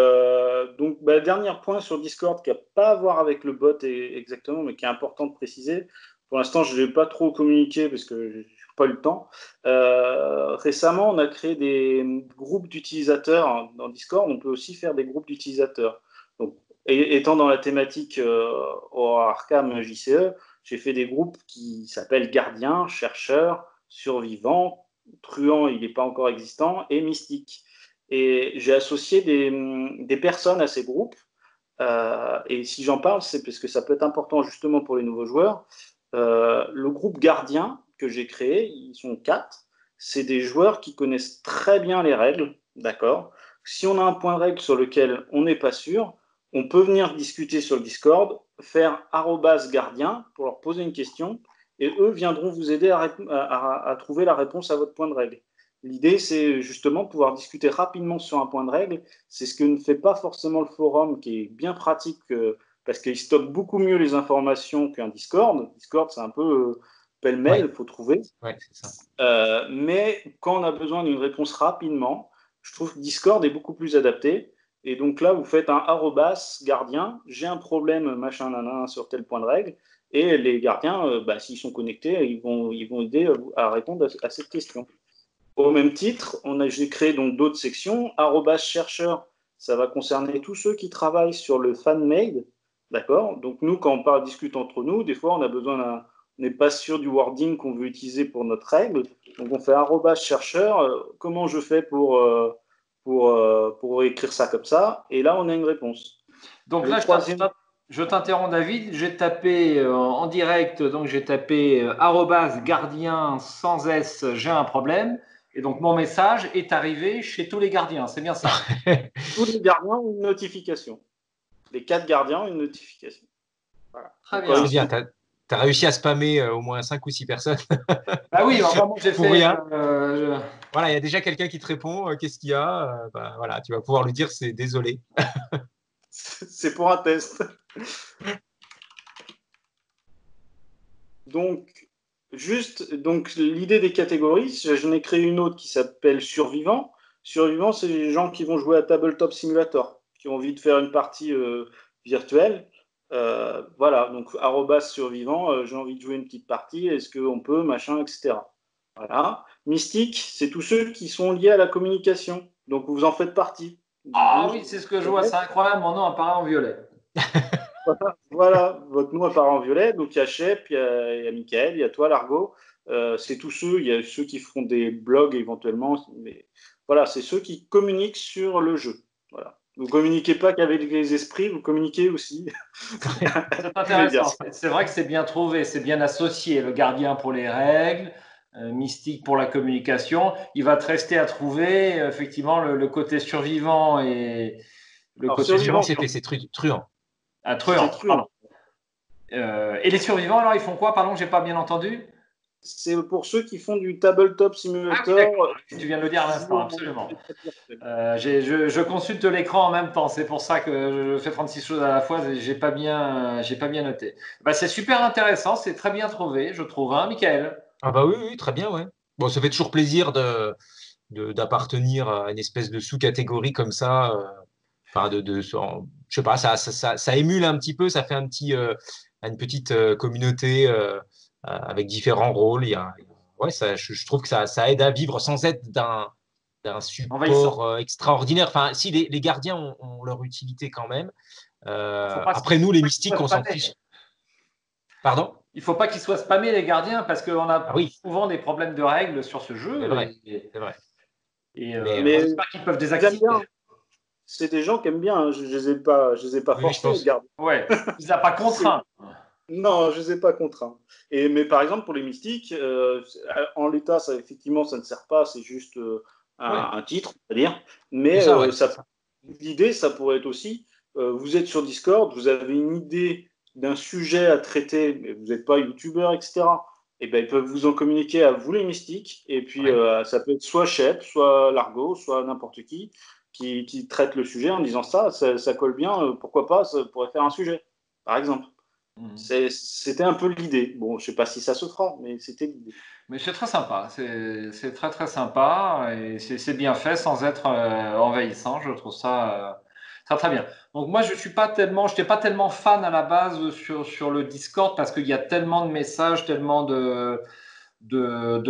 donc, dernier point sur Discord qui n'a pas à voir avec le bot exactement, mais qui est important de préciser. Pour l'instant, je ne l'ai pas trop communiqué parce que je n'ai pas eu le temps. Récemment, on a créé des groupes d'utilisateurs dans Discord. On peut aussi faire des groupes d'utilisateurs. Donc, étant dans la thématique Arkham JCE, j'ai fait des groupes qui s'appellent Gardiens, Chercheurs, Survivants, Truand, il n'est pas encore existant, et Mystique. Et j'ai associé des personnes à ces groupes. Et si j'en parle, c'est parce que ça peut être important justement pour les nouveaux joueurs. Le groupe Gardien que j'ai créé, ils sont 4. C'est des joueurs qui connaissent très bien les règles, d'accord. Si on a un point de règle sur lequel on n'est pas sûr, on peut venir discuter sur le Discord, faire @gardien pour leur poser une question, et eux viendront vous aider à trouver la réponse à votre point de règle. L'idée, c'est justement pouvoir discuter rapidement sur un point de règle. C'est ce que ne fait pas forcément le forum, qui est bien pratique parce qu'il stocke beaucoup mieux les informations qu'un Discord. Discord, c'est un peu pêle-mêle, il faut trouver. Ouais, c'est ça. Mais quand on a besoin d'une réponse rapidement, je trouve que Discord est beaucoup plus adapté. Et donc là, vous faites un @gardien, j'ai un problème, machin, nanan, sur tel point de règle. Et les gardiens, s'ils sont connectés, ils vont aider à répondre à cette question. Au même titre, j'ai créé donc d'autres sections. @chercheur, ça va concerner tous ceux qui travaillent sur le fan-made. D'accord. Donc nous, quand on discute entre nous, des fois, on a besoin on n'est pas sûr du wording qu'on veut utiliser pour notre règle. Donc on fait @chercheur, comment je fais pour écrire ça comme ça. Et là, on a une réponse. Donc là, je t'interromps David, j'ai tapé en direct, donc j'ai tapé @gardien sans S, j'ai un problème. Et donc mon message est arrivé chez tous les gardiens, c'est bien ça. Tous les gardiens ont une notification. Les 4 gardiens ont une notification. Voilà. Très bien. C'est bien, tu as réussi à spammer au moins 5 ou 6 personnes. Bah oui, enfin, moi j'ai fait. Rien. Voilà, il y a déjà quelqu'un qui te répond, qu'est-ce qu'il y a voilà, tu vas pouvoir lui dire c'est désolé. C'est pour un test. Donc, l'idée des catégories, j'en ai créé une autre qui s'appelle Survivant. Survivant, c'est les gens qui vont jouer à Tabletop Simulator, qui ont envie de faire une partie virtuelle. Voilà, donc @survivant, j'ai envie de jouer une petite partie, est-ce qu'on peut, machin, etc. Voilà. Mystique, c'est tous ceux qui sont liés à la communication. Donc, vous en faites partie. Ah oui, c'est ce que je vois, c'est incroyable, mon nom apparaît en violet. Voilà, votre nom apparaît en violet. Donc, il y a Shep, il y a Michael, il y a toi, Largo. C'est tous ceux, il y a ceux qui font des blogs éventuellement. Mais voilà, c'est ceux qui communiquent sur le jeu. Voilà. Vous ne communiquez pas qu'avec les esprits, vous communiquez aussi. C'est intéressant. C'est vrai que c'est bien trouvé, c'est bien associé. Le gardien pour les règles, Mystique pour la communication. Il va te rester à trouver effectivement le côté survivant et le côté survivant, c'est truand. Ah, truand, pardon. Et les survivants, alors, ils font quoi? Pardon, j'ai pas bien entendu. C'est pour ceux qui font du tabletop simulator. Tu viens de le dire à l'instant, absolument. Je consulte l'écran en même temps, c'est pour ça que je fais 36 choses à la fois, j'ai pas bien noté. Bah, c'est super intéressant, c'est très bien trouvé, je trouve, hein, Michael? Ah bah oui, très bien, ouais. Bon, ça fait toujours plaisir d'appartenir à une espèce de sous-catégorie comme ça. Enfin, je sais pas, ça émule un petit peu, ça fait une petite communauté avec différents rôles. Ouais, je trouve que ça aide à vivre sans être d'un support extraordinaire. Enfin, si les gardiens ont leur utilité quand même. Après, nous, les mystiques, on s'en fiche. Pardon? Il ne faut pas qu'ils soient spammés, les gardiens, parce qu'on a souvent des problèmes de règles sur ce jeu. C'est vrai. C'est vrai. Mais j'espère qu'ils peuvent désactiver. C'est des gens qui aiment bien. Hein. Je les ai pas forcés à garder. Ouais, tu les as pas contraints. Non, je les ai pas contraints. Mais par exemple, pour les mystiques, en l'état, effectivement, ça ne sert pas. C'est juste un titre, c'est-à-dire. Mais l'idée, ça pourrait être aussi, vous êtes sur Discord, vous avez une idée d'un sujet à traiter, mais vous n'êtes pas youtubeur, etc. et ben, ils peuvent vous en communiquer à vous les mystiques. Et puis, Ouais. ça peut être soit Shep, soit Largo, soit n'importe qui traite le sujet en disant ça colle bien, pourquoi pas, ça pourrait faire un sujet, par exemple. Mhm. C'était un peu l'idée. Bon, je sais pas si ça se fera, mais c'était l'idée. Mais c'est très sympa, c'est très très sympa et c'est bien fait sans être envahissant. Je trouve ça très bien. Donc moi je n'étais pas tellement fan à la base sur le Discord parce qu'il y a tellement de messages, tellement de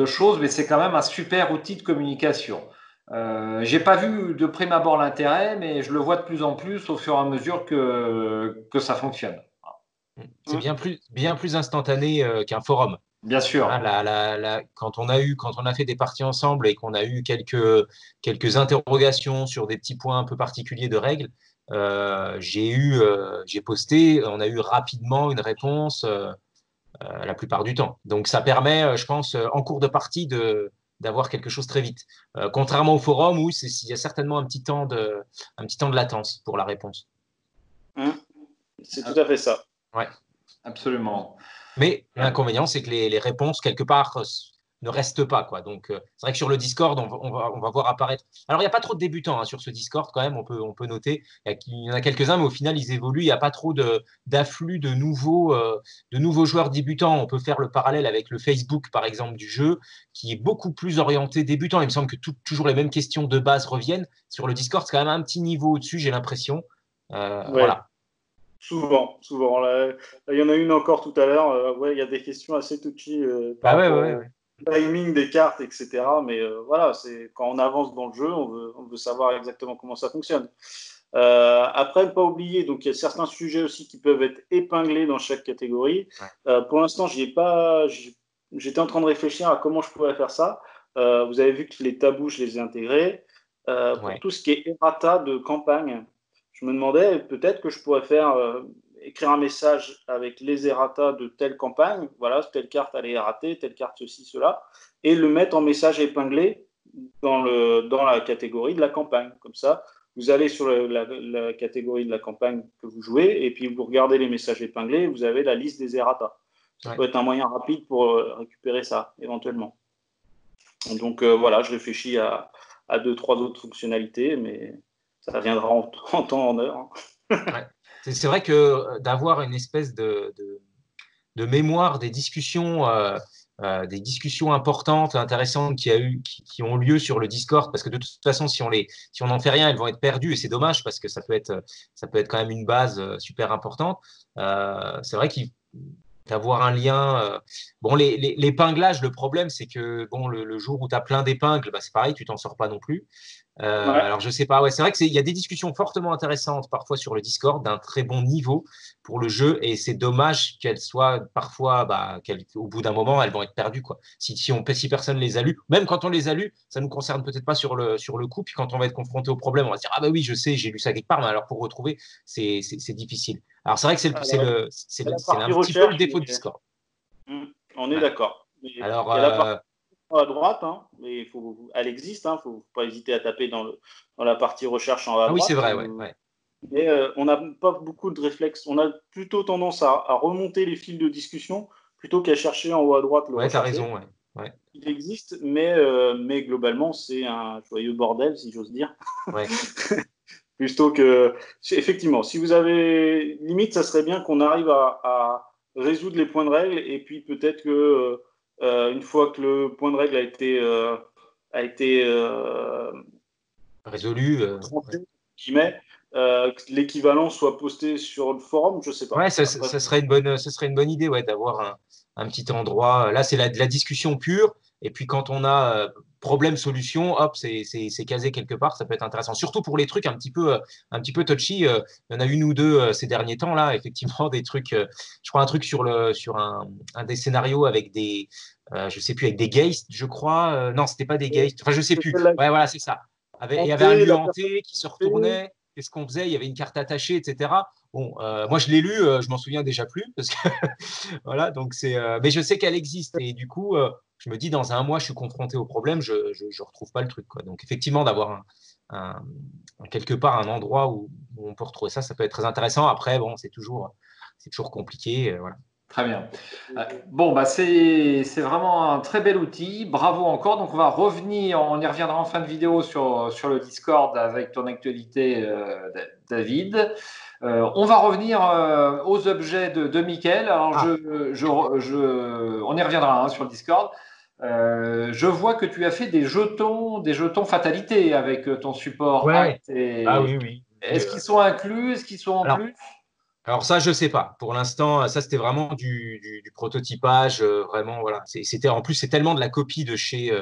choses, mais c'est quand même un super outil de communication. J'ai pas vu de prime abord l'intérêt, mais je le vois de plus en plus au fur et à mesure que ça fonctionne. C'est Hum, bien plus instantané qu'un forum. Bien Hein, sûr. quand on a fait des parties ensemble et qu'on a eu quelques interrogations sur des petits points un peu particuliers de règles, j'ai posté, on a eu rapidement une réponse la plupart du temps. Donc ça permet, je pense, en cours de partie d'avoir quelque chose très vite. Contrairement au forum où il y a certainement un petit temps de latence pour la réponse. hum. C'est tout à fait ça. Ouais. Absolument. Mais l'inconvénient, c'est que les réponses, quelque part, ne restent pas, quoi. Donc, c'est vrai que sur le Discord, on va voir apparaître. Alors, il n'y a pas trop de débutants hein, sur ce Discord, quand même, on peut noter. Il y en a quelques-uns, mais au final, ils évoluent. Il n'y a pas trop d'afflux de nouveaux joueurs débutants. On peut faire le parallèle avec le Facebook, par exemple, du jeu, qui est beaucoup plus orienté débutant. Il me semble que toujours les mêmes questions de base reviennent. Sur le Discord, c'est quand même un petit niveau au-dessus, j'ai l'impression. Ouais, Voilà. souvent, souvent. Là, il y en a une encore tout à l'heure. Ouais, il y a des questions assez touchy par Bah ouais, rapport ouais, au ouais. timing des cartes, etc. Mais voilà, c'est quand on avance dans le jeu, on veut savoir exactement comment ça fonctionne. Après, ne pas oublier, donc il y a certains sujets aussi qui peuvent être épinglés dans chaque catégorie. Ouais. Pour l'instant, j'étais en train de réfléchir à comment je pourrais faire ça. Vous avez vu que les tabous, je les ai intégrés. Pour Ouais. tout ce qui est errata de campagne, je me demandais peut-être que je pourrais faire écrire un message avec les errata de telle campagne, voilà, telle carte elle est erratée, telle carte ceci, cela, et le mettre en message épinglé dans la catégorie de la campagne. Comme ça, vous allez sur la catégorie de la campagne que vous jouez, et puis vous regardez les messages épinglés, vous avez la liste des errata. Ça Ouais. peut être un moyen rapide pour récupérer ça, éventuellement. Donc voilà, je réfléchis à deux, trois autres fonctionnalités, mais ça viendra en temps, en heure. Ouais. C'est vrai que d'avoir une espèce de mémoire des discussions importantes, intéressantes qui ont lieu sur le Discord, parce que de toute façon, si on n'en fait rien, elles vont être perdues et c'est dommage parce que ça peut être quand même une base super importante. C'est vrai qu'il d'avoir un lien. Bon, l'épinglage, le problème, c'est que bon, le jour où tu as plein d'épingles, bah, c'est pareil, tu t'en sors pas non plus. Ouais. Alors, je sais pas. Ouais, c'est vrai qu'il y a des discussions fortement intéressantes parfois sur le Discord d'un très bon niveau pour le jeu et c'est dommage qu'elles soient parfois, au bout d'un moment, elles vont être perdues, quoi. Si personne les a lues, même quand on les a lues, ça nous concerne peut-être pas sur le coup. Puis quand on va être confronté au problème, on va se dire, ah bah oui, je sais, j'ai lu ça quelque part, mais alors pour retrouver, c'est difficile. Alors, c'est vrai que Alors, il y a la c'est partie un petit peu le recherche, défaut de Discord. on est Ouais. d'accord. Il Alors, y a la partie à droite, hein, mais elle existe, il ne faut pas hésiter à taper dans la partie recherche en haut à ah oui, c'est droite. vrai, ouais, ouais. Mais on n'a pas beaucoup de réflexes. On a plutôt tendance à remonter les fils de discussion plutôt qu'à chercher en haut à droite le Ouais, t'as rechercher. raison, ouais. Ouais, Il existe, mais globalement, c'est un joyeux bordel, si j'ose dire. ouais. Plutôt que. Effectivement, si vous avez. Limite, ça serait bien qu'on arrive à résoudre les points de règle et puis peut-être que une fois que le point de règle a été Résolu. Ouais. tranché, guillemets, que l'équivalent soit posté sur le forum, je sais Ouais, pas. Après, ce serait une bonne idée ouais, d'avoir un petit endroit. Là, c'est de la discussion pure. Et puis, quand on a problème-solution, hop, c'est casé quelque part. Ça peut être intéressant. Surtout pour les trucs un petit peu touchy. Il y en a une ou deux ces derniers temps, là, effectivement, des trucs. Je crois un truc sur un des scénarios avec je sais plus, avec des geists, je crois. Non, c'était pas des geists. Enfin, je sais c'est plus. celle-là Ouais, voilà, c'est ça. Il y avait un hanté, lieu la personne hanté qui se hantée. retournait. Qu'est-ce qu'on faisait? Il y avait une carte attachée, etc. Bon, moi je l'ai lu, je m'en souviens déjà plus parce que voilà, donc mais je sais qu'elle existe et du coup, je me dis dans un mois, je suis confronté au problème, je retrouve pas le truc quoi. Donc effectivement, d'avoir quelque part un endroit où on peut retrouver ça, ça peut être très intéressant. Après, bon, c'est toujours compliqué, voilà. Très bien. Bon, bah c'est vraiment un très bel outil. Bravo encore. Donc, on va revenir, on y reviendra en fin de vidéo sur le Discord avec ton actualité, David. On va revenir aux objets de Mickaël. Alors, on y reviendra sur le Discord. Je vois que tu as fait des jetons fatalité avec ton support Ouais. Act. Ah oui, oui. Est-ce qu'ils sont inclus? Est-ce qu'ils sont en Alors, plus? alors ça, je sais pas. Pour l'instant, ça c'était vraiment du prototypage, vraiment voilà. C'était en plus c'est tellement de la copie de chez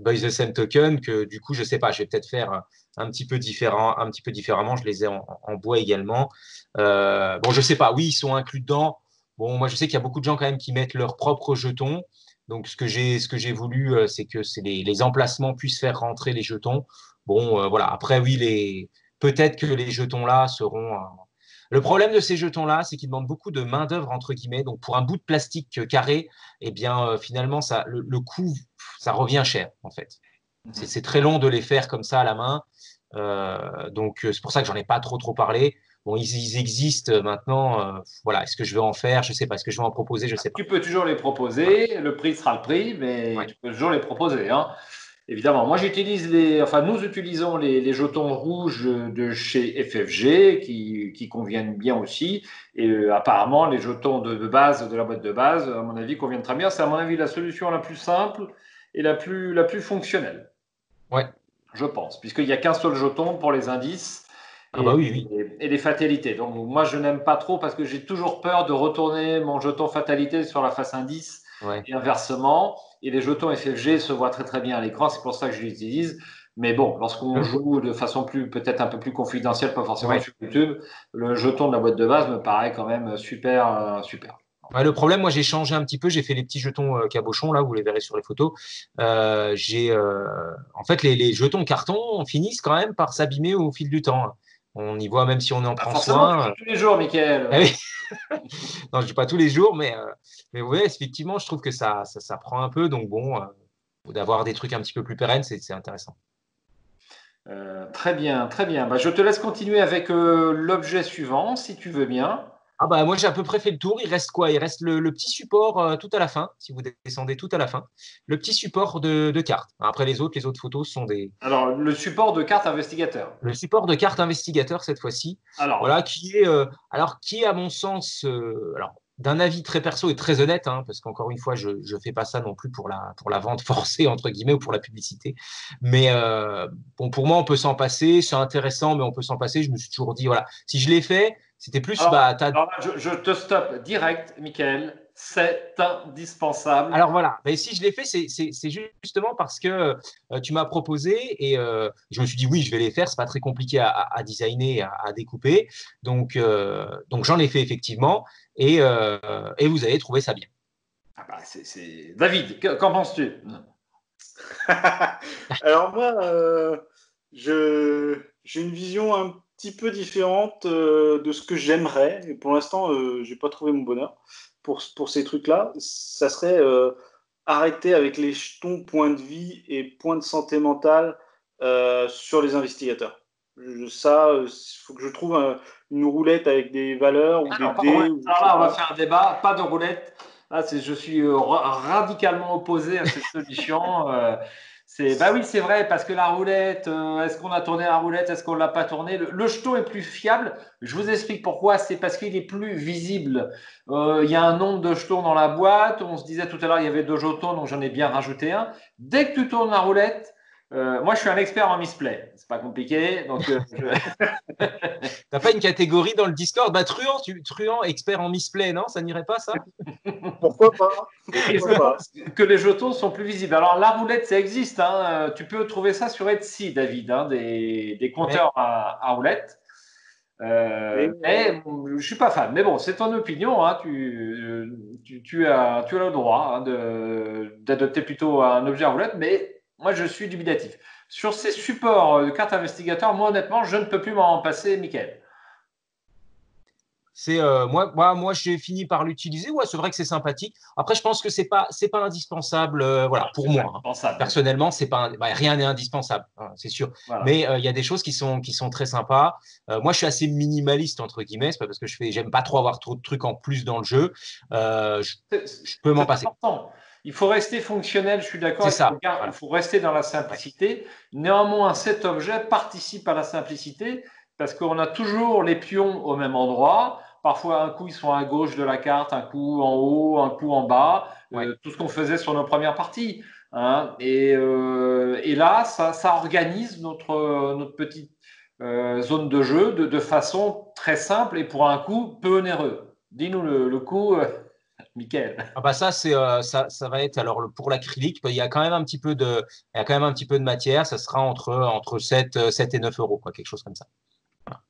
Boys the Same Token que du coup je sais pas. Je vais peut-être faire un petit peu différent, un petit peu différemment. Je les ai en bois également. Bon, je sais pas. Oui, ils sont inclus dedans. Bon, moi je sais qu'il y a beaucoup de gens quand même qui mettent leurs propres jetons. Donc ce que j'ai voulu, c'est que les emplacements puissent faire rentrer les jetons. Bon, voilà. Après, oui, peut-être que les jetons-là seront. Le problème de ces jetons-là, c'est qu'ils demandent beaucoup de main-d'œuvre, entre guillemets. Donc, pour un bout de plastique carré, eh bien, finalement, le coût, ça revient cher, en fait. C'est très long de les faire comme ça à la main. Donc, c'est pour ça que j'en ai pas trop parlé. Bon, ils existent maintenant. Voilà. Est-ce que je vais en faire? Je sais pas. Est-ce que je vais en proposer? Je sais pas. Tu peux toujours les proposer. Le prix sera le prix, mais Ouais. tu peux toujours les proposer, hein. Évidemment, moi nous utilisons les jetons rouges de chez FFG qui conviennent bien aussi. Et apparemment, les jetons de base, de la boîte de base, à mon avis, conviennent très bien. C'est à mon avis la solution la plus simple et la plus fonctionnelle, Ouais. je pense, puisqu'il n'y a qu'un seul jeton pour les indices Ah bah oui, oui. et les fatalités. Donc moi, je n'aime pas trop parce que j'ai toujours peur de retourner mon jeton fatalité sur la face indice Ouais. et inversement. Et les jetons FFG se voient très très bien à l'écran, c'est pour ça que je les utilise. Mais bon, lorsqu'on joue de façon peut-être un peu plus confidentielle, pas forcément Ouais. sur YouTube, le jeton de la boîte de base me paraît quand même super, super. Ouais, le problème, moi, j'ai changé un petit peu. J'ai fait les petits jetons cabochons, là, vous les verrez sur les photos. En fait, les jetons carton finissent quand même par s'abîmer au fil du temps. On y voit, même si on en prend Forcément, tu soin. joues tous les jours, Mickaël. Ah oui. Non, je ne dis pas tous les jours, mais ouais, effectivement, je trouve que ça prend un peu. Donc, bon, d'avoir des trucs un petit peu plus pérennes, c'est intéressant. Très bien, très bien. Bah, je te laisse continuer avec l'objet suivant, si tu veux bien. Ah bah moi j'ai à peu près fait le tour. Il reste quoi? Il reste le petit support tout à la fin, si vous descendez tout à la fin. Le petit support de carte. Après les autres photos sont Alors, le support de carte investigateur. le support de carte investigateur cette fois-ci. Alors, Voilà, qui est à mon sens, alors d'un avis très perso et très honnête, hein, parce qu'encore une fois, je ne fais pas ça non plus pour la vente forcée, entre guillemets, ou pour la publicité. Mais bon, pour moi, on peut s'en passer. C'est intéressant, mais on peut s'en passer. Je me suis toujours dit, voilà, si je l'ai fait, c'était plus, alors, bah, alors là, je te stoppe direct, Michael. C'est indispensable. Alors voilà, mais si je l'ai fait, c'est justement parce que tu m'as proposé et je me suis dit oui, je vais les faire, c'est pas très compliqué à designer, à découper. Donc j'en ai fait effectivement et vous avez trouvé ça bien. Ah bah, David, qu'en penses-tu? Alors moi, j'ai une vision un petit peu différente de ce que j'aimerais. Et pour l'instant, j'ai pas trouvé mon bonheur pour ces trucs-là. Ça serait arrêter avec les jetons points de vie et points de santé mentale sur les investigateurs. Ça, il faut que je trouve une roulette avec des valeurs ou des Alors, pas de dés. roulette. Ou je Alors sais là, on va pas. faire un débat, pas de roulette. Là, je suis radicalement opposé à cette solution. Bah oui, c'est vrai, parce que la roulette, est-ce qu'on a tourné la roulette, est-ce qu'on ne l'a pas tourné? Le jeton est plus fiable. Je vous explique pourquoi. C'est parce qu'il est plus visible. Il y a un nombre de jetons dans la boîte. On se disait tout à l'heure, il y avait 2 jetons, donc j'en ai bien rajouté un. Dès que tu tournes la roulette, moi, je suis un expert en misplay. C'est pas compliqué. Donc, T'as pas une catégorie dans le Discord? Bah truand expert en misplay, non? Ça n'irait pas ça? Pourquoi pas? Et je Pourquoi pas? pense que les jetons sont plus visibles. Alors, la roulette, ça existe, hein. Tu peux trouver ça sur Etsy, David, hein, des Mais compteurs à roulettes. Mais Mais je ne suis pas fan. Mais bon, c'est ton opinion, hein. Tu as le droit, hein, d'adopter plutôt un objet à roulette. Mais moi, je suis dubitatif. Sur ces supports de cartes investigateurs, moi, honnêtement, je ne peux plus m'en passer, Michael. Moi, j'ai fini par l'utiliser. Ouais, c'est vrai que c'est sympathique. Après, je pense que c'est pas indispensable. Voilà, pour moi, hein. Personnellement, c'est pas, rien n'est indispensable, hein, c'est sûr. Voilà. Mais il y a des choses qui sont très sympas. Moi, je suis assez minimaliste entre guillemets. C'est pas parce que j'aime pas trop avoir trop de trucs en plus dans le jeu. Je peux m'en passer. Important. Il faut rester fonctionnel, je suis d'accord. C'est ça. Voilà. Il faut rester dans la simplicité. Néanmoins, cet objet participe à la simplicité parce qu'on a toujours les pions au même endroit. Parfois, un coup, ils sont à gauche de la carte, un coup en haut, un coup en bas. Tout ce qu'on faisait sur nos premières parties. Hein. Et là, ça organise notre petite zone de jeu de façon très simple et pour un coup peu onéreux. Dis-nous le coup. Michael. Ah bah ça ça va être alors pour l'acrylique, il y a quand même un petit peu de matière, ça sera entre 7 et 9 euros quoi, quelque chose comme ça. Voilà.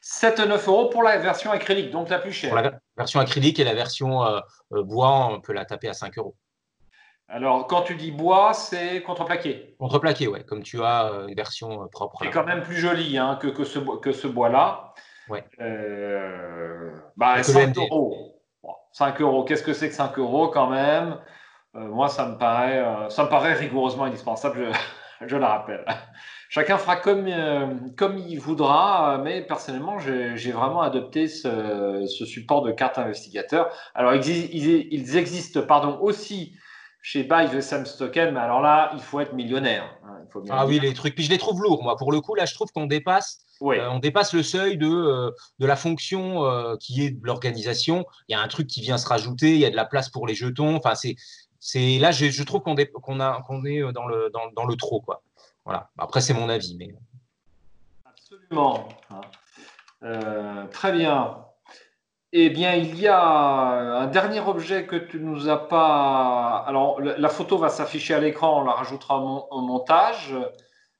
7 et 9 euros pour la version acrylique, donc la plus chère. Pour la version acrylique et la version bois, on peut la taper à 5 euros. Alors, quand tu dis bois, c'est contreplaqué. Contreplaqué, ouais, comme tu as une version propre. C'est quand même plus joli hein, que ce bois-là. Ouais. 5 euros. Bon, 5 euros, qu'est-ce que c'est que 5 euros quand même? Moi, ça me paraît rigoureusement indispensable, je le rappelle. Chacun fera comme il voudra, mais personnellement, j'ai vraiment adopté ce support de carte investigateur. Alors, ils existent aussi chez Buy the Same Token, mais alors là, il faut être millionnaire. Hein, il faut bien oui, les trucs. Puis je les trouve lourds, moi. Pour le coup, là, je trouve qu'on dépasse. Oui. On dépasse le seuil de la fonction qui est de l'organisation. Il y a un truc qui vient se rajouter, il y a de la place pour les jetons. Enfin, là, je trouve qu'on est dans le trop, quoi. Voilà. Après, c'est mon avis, mais. Absolument. Très bien. Eh bien, il y a un dernier objet que tu nous as pas. Alors, la photo va s'afficher à l'écran, on la rajoutera au montage.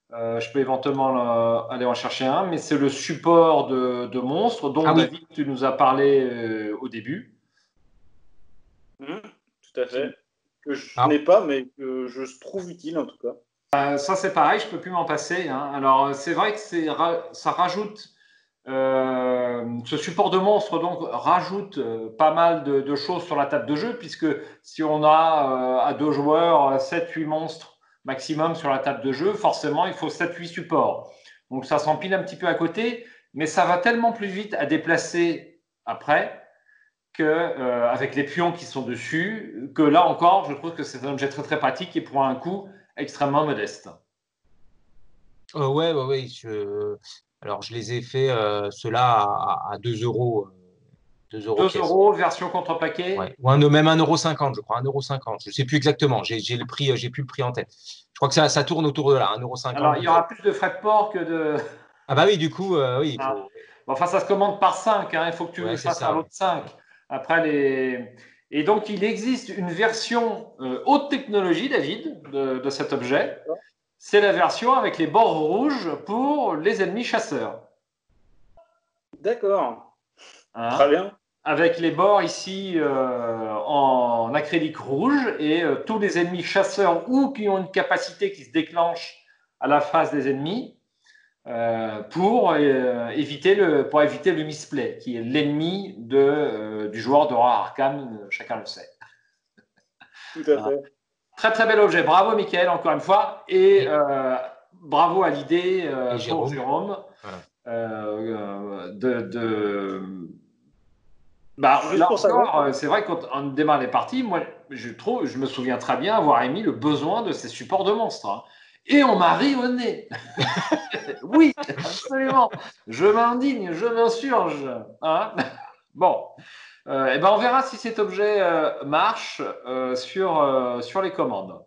Je peux éventuellement aller en chercher un, mais c'est le support de monstres dont David, tu nous as parlé au début. Tout à fait. Que je n'ai pas, mais que je trouve utile en tout cas. Ça, c'est pareil, je ne peux plus m'en passer. Hein. Alors, c'est vrai que ça rajoute. Ce support de monstre donc rajoute pas mal de choses sur la table de jeu, puisque si on a à 2 joueurs 7-8 monstres maximum sur la table de jeu, forcément il faut 7-8 supports. Donc ça s'empile un petit peu à côté, mais ça va tellement plus vite à déplacer après qu'avec les pions qui sont dessus, que là encore, je trouve que c'est un objet très très pratique et pour un coût extrêmement modeste. Ouais. Alors, je les ai fait ceux-là à 2 euros. 2 euros, version contreplaquée. Ouais. Ou même 1,50 €, je crois, 1,50 €. Je ne sais plus exactement, j'ai plus le prix en tête. Je crois que ça tourne autour de là, 1,50 €. Alors, il y aura plus de frais de port que de. Ah bah oui, du coup, oui. Enfin, ça se commande par 5, hein. Il faut que tu fasses un lot de 5. Après, Et donc, il existe une version haute technologie, David, de cet objet. C'est la version avec les bords rouges pour les ennemis chasseurs. D'accord. Hein? Très bien. Avec les bords ici en acrylique rouge et tous les ennemis chasseurs ou qui ont une capacité qui se déclenche à la face des ennemis pour éviter le misplay, qui est l'ennemi du joueur d'Horror Arkham, chacun le sait. Tout à fait. Très très bel objet. Bravo Mickaël, encore une fois, et bravo à l'idée pour Jérôme. Voilà. Là encore, c'est vrai quand on démarre les parties, moi je me souviens très bien avoir émis le besoin de ces supports de monstres. Hein. Et on m'a ri au nez. Oui, absolument. Je m'indigne, je m'insurge. Hein. Bon, on verra si cet objet marche sur les commandes.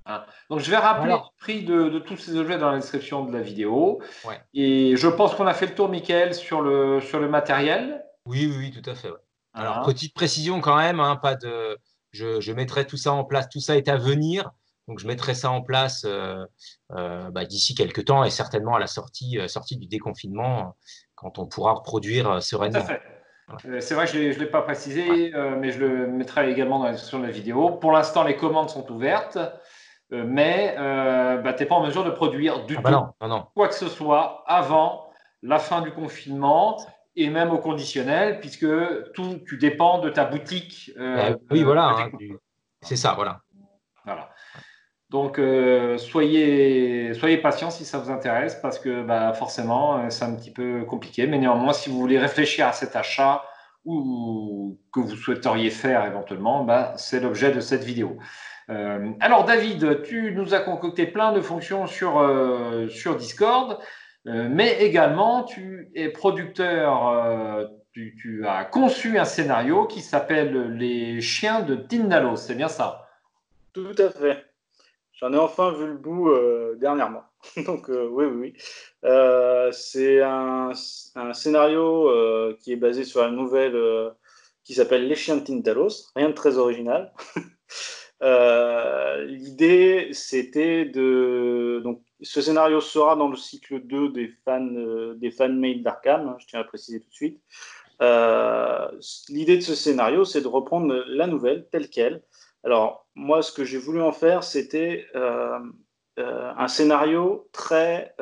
Hein. Donc, je vais rappeler le prix de tous ces objets dans la description de la vidéo. Ouais. Et je pense qu'on a fait le tour, Mickaël, sur le matériel. Oui, tout à fait. Ouais. Alors, petite précision quand même, hein, je mettrai tout ça en place. Tout ça est à venir. Donc, je mettrai ça en place d'ici quelques temps et certainement à la sortie du déconfinement, quand on pourra reproduire sereinement. Tout à fait. Voilà. C'est vrai que je ne l'ai pas précisé, mais je le mettrai également dans la description de la vidéo. Pour l'instant, les commandes sont ouvertes, mais tu n'es pas en mesure de produire du tout non. quoi que ce soit avant la fin du confinement. et même au conditionnel, puisque tu dépends de ta boutique. Oui, voilà, hein, c'est ça, voilà. Voilà. Donc, soyez patients si ça vous intéresse, parce que forcément, c'est un petit peu compliqué. Mais néanmoins, si vous voulez réfléchir à cet achat ou que vous souhaiteriez faire éventuellement, c'est l'objet de cette vidéo. Alors, David, tu nous as concocté plein de fonctions sur Discord, mais également, tu es producteur, tu as conçu un scénario qui s'appelle Les chiens de Tindalos, c'est bien ça? Tout à fait. J'en ai enfin vu le bout dernièrement. Donc, oui, oui, oui. C'est un scénario qui est basé sur la nouvelle qui s'appelle Les chiens de Tintalos. Rien de très original. L'idée, c'était de. Donc, ce scénario sera dans le cycle 2 des fan-made d'Arkham, hein, je tiens à préciser tout de suite. L'idée de ce scénario, c'est de reprendre la nouvelle telle qu'elle. Alors, moi, ce que j'ai voulu en faire, c'était un scénario très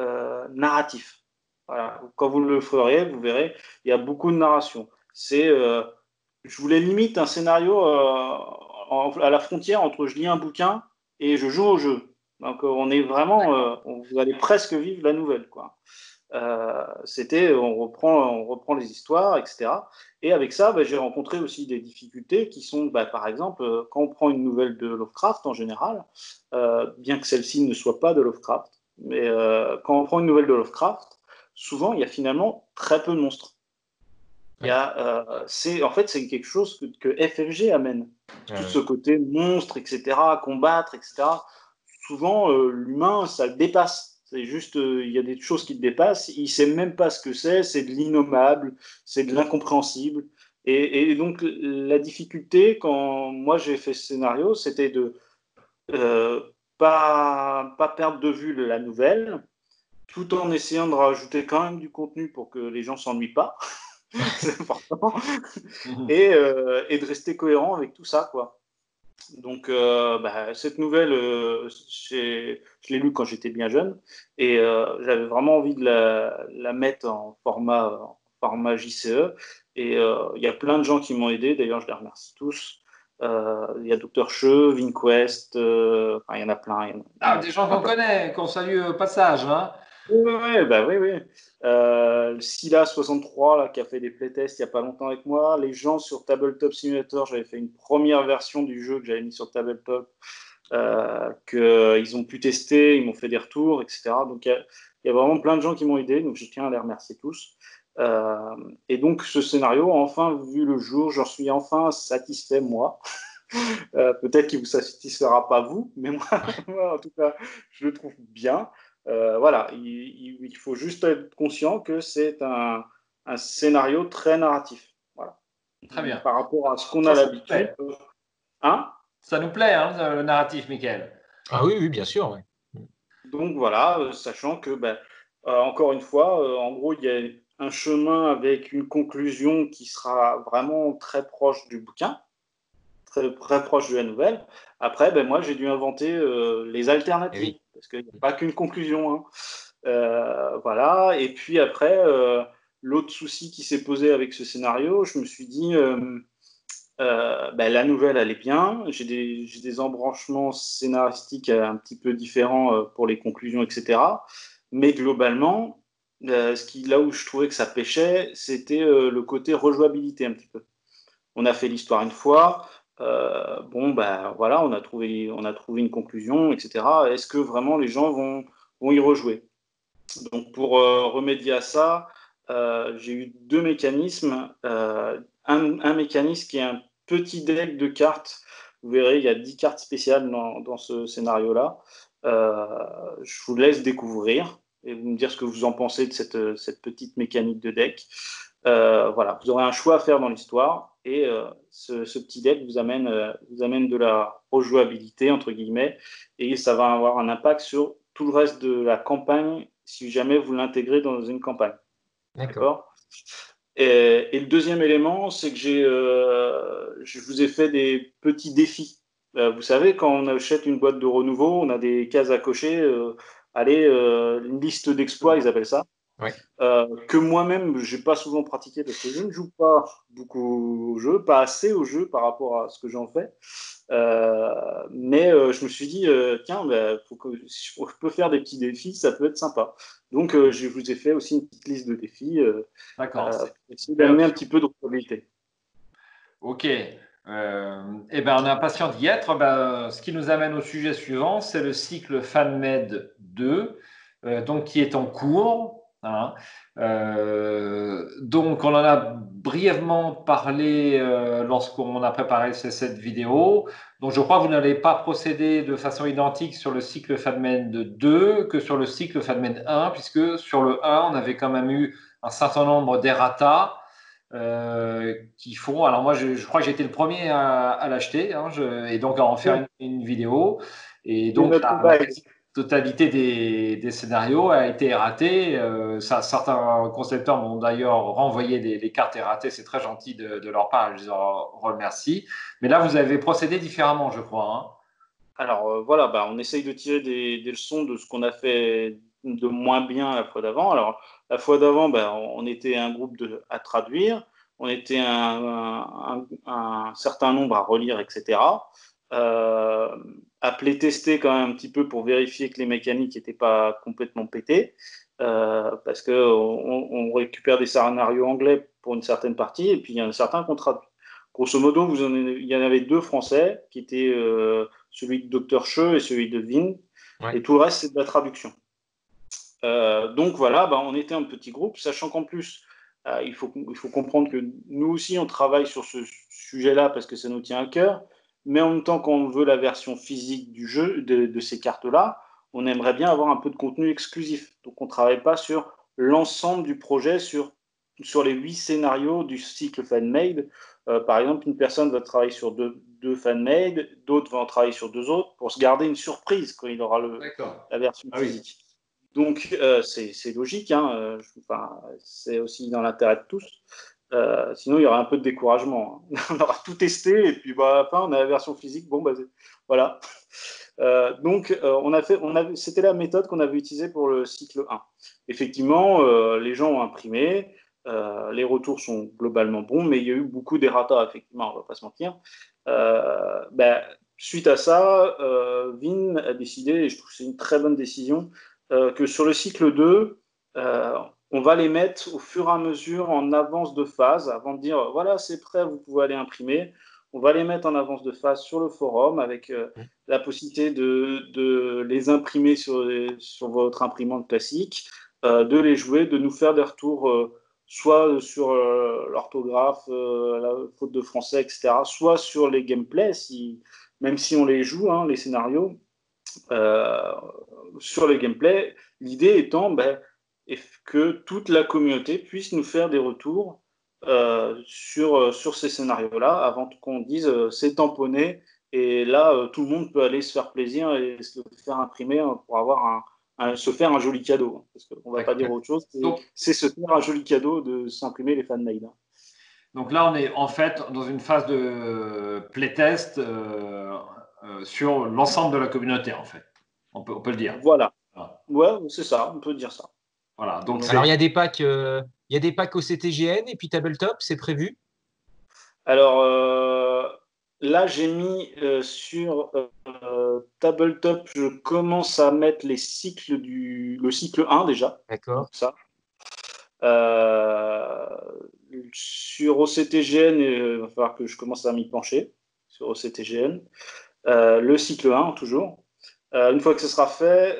narratif. Voilà. Quand vous le ferez, vous verrez, il y a beaucoup de narration. Je voulais limite un scénario à la frontière entre je lis un bouquin et je joue au jeu. Donc, vous allez presque vivre la nouvelle, quoi. On reprend les histoires, etc. Et avec ça, j'ai rencontré aussi des difficultés qui sont, par exemple, quand on prend une nouvelle de Lovecraft en général, bien que celle-ci ne soit pas de Lovecraft, mais quand on prend une nouvelle de Lovecraft, souvent il y a finalement très peu de monstres. En fait, c'est quelque chose que FFG amène. Tout ce côté monstre, etc., combattre, etc. Souvent, l'humain, ça le dépasse. C'est juste, il y a des choses qui le dépassent. Il ne sait même pas ce que c'est de l'innommable, c'est de l'incompréhensible. Et donc, la difficulté, quand moi j'ai fait ce scénario, c'était de euh, pas perdre de vue la nouvelle, tout en essayant de rajouter quand même du contenu pour que les gens ne s'ennuient pas. C'est important. Et de rester cohérent avec tout ça, quoi. Donc, cette nouvelle, je l'ai lue quand j'étais bien jeune et j'avais vraiment envie de la mettre en format JCE. Et il y a plein de gens qui m'ont aidé, d'ailleurs, je les remercie tous. Il y a Dr. Che, VinQuest, il y en a plein. Des gens qu'on connaît, qu'on salue au passage, hein. Oui, oui. Scylla63 là, qui a fait des playtests il n'y a pas longtemps avec moi. Les gens sur Tabletop Simulator, j'avais fait une première version du jeu que j'avais mis sur Tabletop, qu'ils ont pu tester, ils m'ont fait des retours, etc. Donc il y a vraiment plein de gens qui m'ont aidé, donc je tiens à les remercier tous. Et donc ce scénario a enfin vu le jour, j'en suis enfin satisfait moi. Peut-être qu'il ne vous satisfera pas vous, mais moi en tout cas, je le trouve bien. Voilà, il faut juste être conscient que c'est un scénario très narratif. Voilà. Très bien. Par rapport à ce qu'on a l'habitude. Hein? Ça nous plaît, hein, le narratif, Mickaël. Ah oui, oui, bien sûr. Ouais. Donc voilà, sachant que, encore une fois, en gros, il y a un chemin avec une conclusion qui sera vraiment très proche du bouquin, très, très proche de la nouvelle. Après, moi, j'ai dû inventer les alternatives, parce qu'il n'y a pas qu'une conclusion. Hein. Voilà. Et puis après, l'autre souci qui s'est posé avec ce scénario, je me suis dit, la nouvelle, elle est bien. J'ai des embranchements scénaristiques un petit peu différents pour les conclusions, etc. Mais globalement, là où je trouvais que ça pêchait, c'était le côté rejouabilité un petit peu. On a fait l'histoire une fois. Voilà, on a trouvé une conclusion, etc. Est-ce que vraiment les gens vont y rejouer? Donc, pour remédier à ça, j'ai eu deux mécanismes. Un mécanisme qui est un petit deck de cartes. Vous verrez, il y a 10 cartes spéciales dans ce scénario-là. Je vous laisse découvrir et vous me dire ce que vous en pensez de cette petite mécanique de deck. Voilà, vous aurez un choix à faire dans l'histoire et ce petit deck vous amène de la rejouabilité, entre guillemets, et ça va avoir un impact sur tout le reste de la campagne si jamais vous l'intégrez dans une campagne. D'accord. Et le deuxième élément, c'est que je vous ai fait des petits défis. Vous savez, quand on achète une boîte de renouveau, on a des cases à cocher. Une liste d'exploits, ils appellent ça. Ouais. Que moi-même, j'ai pas souvent pratiqué parce que je ne joue pas beaucoup au jeu, pas assez au jeu par rapport à ce que j'en fais. Mais je me suis dit, tiens, bah, si je peux faire des petits défis, ça peut être sympa. Donc, je vous ai fait aussi une petite liste de défis D'accord. pour essayer d'amener un petit peu de probabilité. Ok. Eh ben, on est impatient d'y être. Ben, ce qui nous amène au sujet suivant, c'est le cycle FanMed 2, donc qui est en cours. Hein. Donc, on en a brièvement parlé lorsqu'on a préparé cette vidéo. Donc, je crois que vous n'allez pas procéder de façon identique sur le cycle FanMed 2 que sur le cycle FanMed 1, puisque sur le 1, on avait quand même eu un certain nombre d'errata. Qui font. Alors moi, je crois que j'ai été le premier à l'acheter hein, et donc à en faire une vidéo. Et donc la quasi-totalité des scénarios a été erratée. Certains concepteurs m'ont d'ailleurs renvoyé les cartes erratées. C'est très gentil de leur part. Je les en remercie. Mais là, vous avez procédé différemment, je crois. Hein. Alors voilà, bah, on essaye de tirer des leçons de ce qu'on a fait de moins bien la fois d'avant. Alors la fois d'avant, bah, on était un groupe à traduire, on était un certain nombre à relire, etc. À playtester quand même un petit peu pour vérifier que les mécaniques n'étaient pas complètement pétées, parce qu'on récupère des scénarios anglais pour une certaine partie, et puis il y en a certains qu'on traduit. Grosso modo, il y en avait 2 français qui étaient celui de Dr. Che et celui de Vin, Ouais. et tout le reste, c'est de la traduction. Donc voilà, bah, on était un petit groupe, sachant qu'en plus, il faut comprendre que nous aussi, on travaille sur ce sujet-là parce que ça nous tient à cœur, mais en même temps, quand on veut la version physique du jeu, de ces cartes-là, on aimerait bien avoir un peu de contenu exclusif. Donc on ne travaille pas sur l'ensemble du projet, sur les 8 scénarios du cycle fan-made. Par exemple, une personne va travailler sur deux fan-made, d'autres vont travailler sur 2 autres pour se garder une surprise quand il aura la version physique. Donc, c'est logique, hein, c'est aussi dans l'intérêt de tous. Sinon, il y aura un peu de découragement. Hein. On aura tout testé et puis bah, à la fin, on a la version physique. Bon, bah, voilà. Donc, c'était la méthode qu'on avait utilisée pour le cycle 1. Effectivement, les gens ont imprimé. Les retours sont globalement bons, mais il y a eu beaucoup d'errata, effectivement, on ne va pas se mentir. Suite à ça, Vin a décidé, et je trouve que c'est une très bonne décision, que sur le cycle 2, on va les mettre au fur et à mesure en avance de phase, avant de dire voilà, c'est prêt, vous pouvez aller imprimer. On va les mettre en avance de phase sur le forum avec la possibilité de les imprimer sur votre imprimante classique, de les jouer, de nous faire des retours soit sur l'orthographe, la faute de français, etc., soit sur les gameplays, même si on les joue, hein, les scénarios. Sur le gameplay, l'idée étant que toute la communauté puisse nous faire des retours sur ces scénarios-là avant qu'on dise c'est tamponné et là tout le monde peut aller se faire plaisir et se faire imprimer pour avoir se faire un joli cadeau. Hein, parce qu'on ne va pas dire autre chose, c'est se faire un joli cadeau de s'imprimer les fan-made. Hein. Donc là, on est en fait dans une phase de playtest sur l'ensemble de la communauté, en fait. On peut le dire. Voilà. Ouais, c'est ça, on peut dire ça. Voilà. Donc alors, il y a des packs au CTGN et puis Tabletop, c'est prévu? Alors, là, j'ai mis sur Tabletop, je commence à mettre le cycle 1 déjà. D'accord. Ça. Sur OCTGN, il va falloir que je commence à m'y pencher. Sur OCTGN. Le cycle 1, toujours. Une fois que ce sera fait,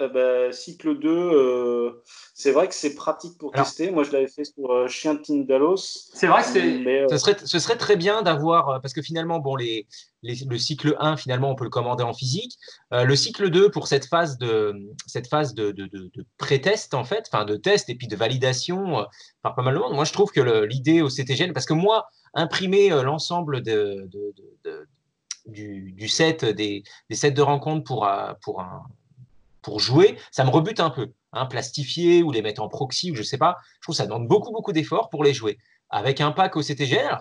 cycle 2, c'est vrai que c'est pratique pour tester. Moi, je l'avais fait sur Chien Tindalos. C'est vrai que ce serait très bien d'avoir, parce que finalement, bon, le cycle 1, finalement, on peut le commander en physique. Le cycle 2, pour cette phase de pré-test, en fait, enfin de test et puis de validation par pas mal de monde, moi, je trouve que l'idée au CTGN, parce que moi, imprimer l'ensemble du set, des sets de rencontres pour jouer, ça me rebute un peu. Hein, plastifier ou les mettre en proxy ou je sais pas. Je trouve que ça demande beaucoup d'efforts pour les jouer. Avec un pack au CTGN, alors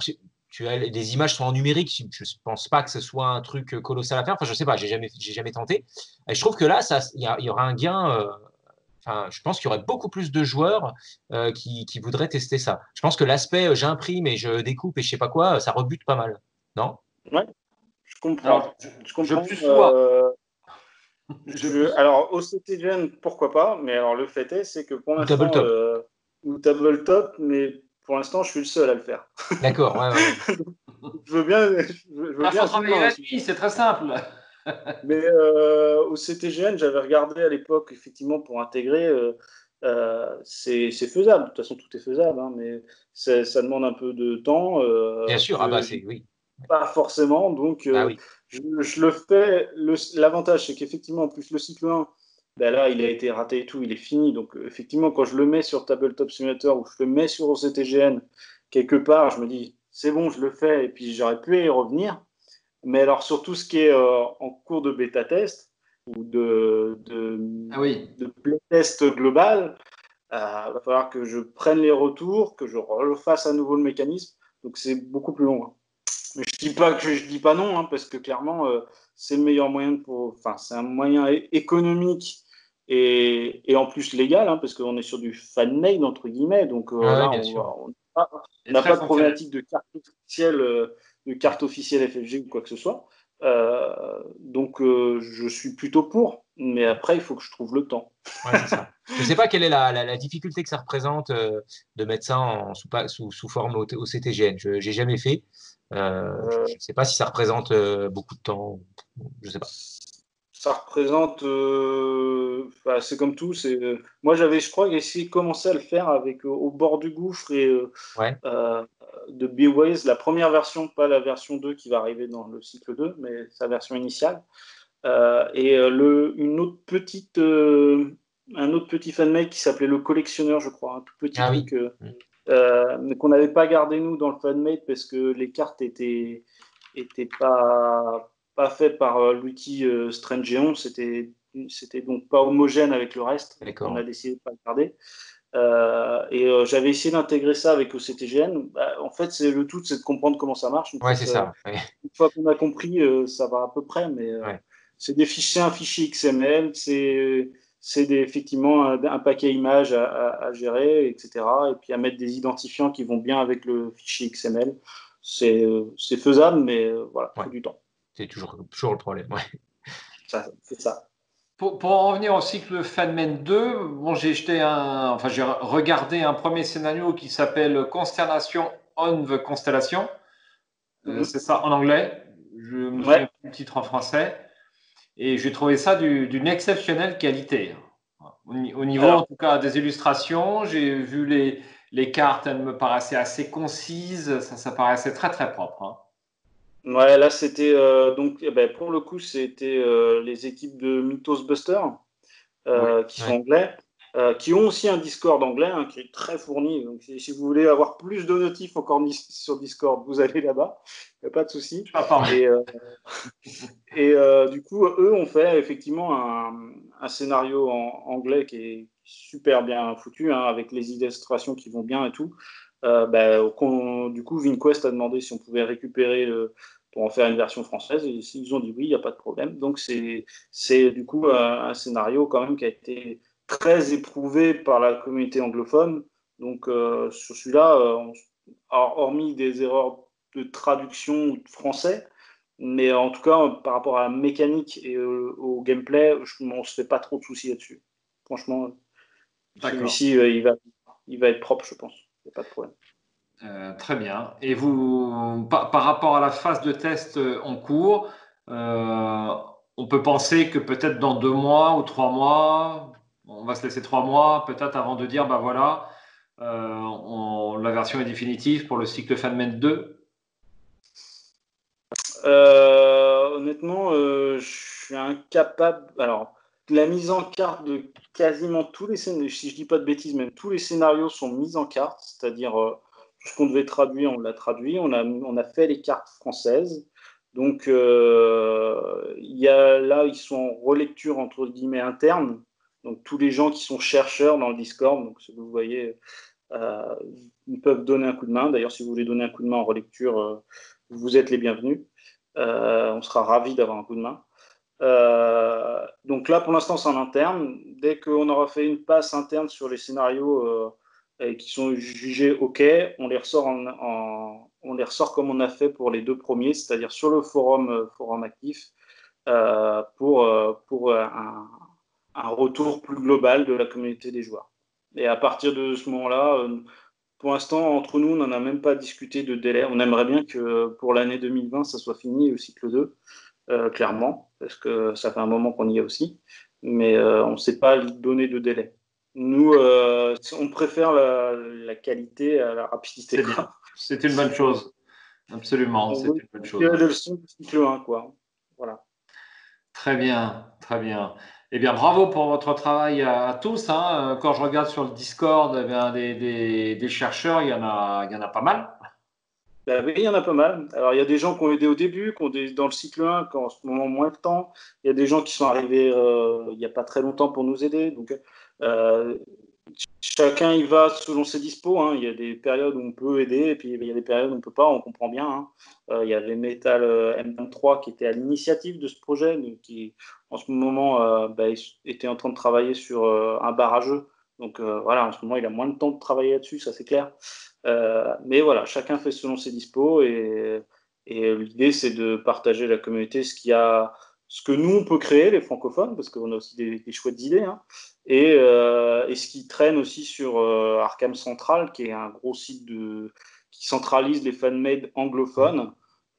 les images sont en numérique, je ne pense pas que ce soit un truc colossal à faire. Enfin, je sais pas, j'ai jamais tenté. Et je trouve que là, il y aura un gain enfin, je pense qu'il y aurait beaucoup plus de joueurs qui voudraient tester ça. Je pense que l'aspect j'imprime et je découpe et je sais pas quoi, ça rebute pas mal. Non? Ouais, je comprends. Alors, Je je comprends. plus sois. Je plus. Alors, OCTGen, pourquoi pas, mais alors le fait est, c'est que pour Ou l'instant, tabletop. ou tabletop, mais pour l'instant, je suis le seul à le faire. D'accord, ouais, ouais. Je veux Il bien faut un coup de travailler main. la nuit, c'est très simple. Mais au CTGN, j'avais regardé à l'époque, effectivement, pour intégrer, c'est faisable. De toute façon, tout est faisable, hein, mais ça demande un peu de temps Bien sûr, ah bah que c'est oui. pas forcément. Donc, Bah oui. je le fais. L'avantage, c'est qu'effectivement, en plus, le cycle 1, ben là, il a été raté et tout, il est fini. Donc, effectivement, quand je le mets sur Tabletop Simulator ou je le mets sur OCTGN, quelque part, je me dis, c'est bon, je le fais, et puis j'aurais pu y revenir. Mais alors, sur tout ce qui est en cours de bêta-test ou Ah oui. de playtest global, il va falloir que je prenne les retours, que je refasse à nouveau le mécanisme. Donc, c'est beaucoup plus long, hein. Mais je dis pas non, hein, parce que clairement, c'est le meilleur moyen enfin, c'est un moyen économique et en plus légal, hein, parce qu'on est sur du fan-made, entre guillemets. Donc Ouais, ouais, là, bien sûr. on Et n'a très pas de fonctionnel. problématique de carte officielle FFG ou quoi que ce soit. Donc je suis plutôt pour, mais après, il faut que je trouve le temps. Ouais, c'est ça. Je sais pas quelle est la difficulté que ça représente de mettre ça sous forme au CTGN. Je n'ai jamais fait. Je Euh, ne sais pas si ça représente beaucoup de temps. Je sais pas. Ça représente, enfin, c'est comme tout. Moi, je crois, essayé de commencer à le faire avec au bord du gouffre et Ouais, euh, de Beways, la première version, pas la version 2 qui va arriver dans le cycle 2, mais sa version initiale. Et un autre petit fanmade qui s'appelait le collectionneur, je crois, un tout petit ah oui. truc mais qu'on n'avait pas gardé nous dans le fanmade parce que les cartes étaient pas faites par l'outil Strangeon, c'était donc pas homogène avec le reste, donc on a D'accord. décidé de pas le garder. J'avais essayé d'intégrer ça avec OCTGN. Bah, en fait, le tout, c'est de comprendre comment ça marche. Ouais, c'est ça. Ouais, Une fois qu'on a compris, ça va à peu près, mais ouais. c'est un fichier XML, effectivement un paquet images à gérer, etc. Et puis à mettre des identifiants qui vont bien avec le fichier XML. C'est faisable, mais voilà, il Ouais. faut du temps. C'est toujours le problème. Ouais. C'est ça. Pour en revenir au cycle Fanman 2, bon, j'ai regardé un premier scénario qui s'appelle Constellation on the Constellation. Mhm. C'est ça en anglais. Je me souviens Ouais. plus du titre en français. Et j'ai trouvé ça d'une exceptionnelle qualité. Au niveau, en Alors, tout cas, des illustrations, j'ai vu les cartes, elles me paraissaient assez concises. Ça paraissait très, très propre, hein. ouais, là, c'était donc, eh ben, pour le coup, c'était les équipes de Mythos Buster. Oui. Qui sont Ouais. anglais, qui ont aussi un Discord anglais hein, qui est très fourni. Donc, si vous voulez avoir plus de notifs encore sur Discord, vous allez là-bas, il n'y a pas de souci. Je vais parler. Du coup, eux ont fait effectivement un scénario en anglais qui est super bien foutu, hein, avec les illustrations qui vont bien et tout. Du coup, VinQuest a demandé si on pouvait récupérer pour en faire une version française, et ils ont dit oui, il n'y a pas de problème. Donc, c'est du coup un scénario quand même qui a été très éprouvé par la communauté anglophone. Donc, sur celui-là, hormis des erreurs de traduction ou de français, mais en tout cas, par rapport à la mécanique et au gameplay, on ne se fait pas trop de soucis là-dessus. Franchement, D'accord. celui-ci, il va être propre, je pense. Il n'y a pas de problème. Très bien. Et vous, par rapport à la phase de test en cours, euh, on peut penser que peut-être dans 2 mois ou 3 mois, on va se laisser 3 mois peut-être avant de dire, bah voilà, la version est définitive pour le cycle FanMed 2. Honnêtement, je suis incapable. Alors, la mise en carte de quasiment tous les scénarios, si je dis pas de bêtises, même tous les scénarios sont mis en carte, c'est-à-dire tout ce qu'on devait traduire, on l'a traduit, on a fait les cartes françaises. Donc, là, ils sont en relecture entre guillemets interne. Donc, tous les gens qui sont chercheurs dans le Discord, donc si vous voyez, euh, ils peuvent donner un coup de main. D'ailleurs, si vous voulez donner un coup de main en relecture, vous êtes les bienvenus. On sera ravis d'avoir un coup de main. Donc là, pour l'instant, c'est en interne. Dès qu'on aura fait une passe interne sur les scénarios et qui sont jugés OK, on les ressort on les ressort comme on a fait pour les 2 premiers, c'est-à-dire sur le forum actif, pour un retour plus global de la communauté des joueurs. Et à partir de ce moment-là, pour l'instant, entre nous, on n'en a même pas discuté de délai. On aimerait bien que pour l'année 2020, ça soit fini, le cycle 2, clairement, parce que ça fait un moment qu'on y est aussi. Mais on ne sait pas donner de délai. Nous, on préfère la qualité à la rapidité. C'est bien. C'est une bonne chose. Absolument, c'est une bonne chose. C'est la leçon du cycle 1, quoi. Voilà. Très bien, très bien. Eh bien, bravo pour votre travail à tous. Hein. Quand je regarde sur le Discord, eh bien, des chercheurs, il y en a pas mal. Ben oui, il y en a pas mal. Alors, il y a des gens qui ont aidé au début, qui ont dans le cycle 1, qui ont en ce moment moins de temps. Il y a des gens qui sont arrivés il n'y a pas très longtemps pour nous aider. Donc, chacun y va selon ses dispos. Hein. Il y a des périodes où on peut aider, et puis il y a des périodes où on ne peut pas, on comprend bien. Hein. Il y avait Metal M23 qui était à l'initiative de ce projet, donc qui en ce moment était en train de travailler sur un barrageux. Donc voilà, en ce moment il a moins de temps de travailler là-dessus, ça c'est clair. Mais voilà, chacun fait selon ses dispos et l'idée c'est de partager la communauté ce que nous on peut créer, les francophones, parce qu'on a aussi des chouettes idées, hein, et ce qui traîne aussi sur Arkham Central, qui est un gros site qui centralise les fan-made anglophones.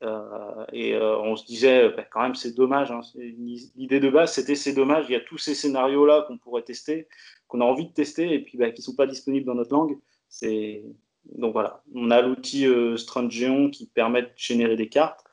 On se disait, quand même, c'est dommage. Hein, l'idée de base, c'était c'est dommage. Il y a tous ces scénarios-là qu'on pourrait tester, qu'on a envie de tester, et puis qui ne sont pas disponibles dans notre langue. Donc voilà, on a l'outil Strangeon qui permet de générer des cartes.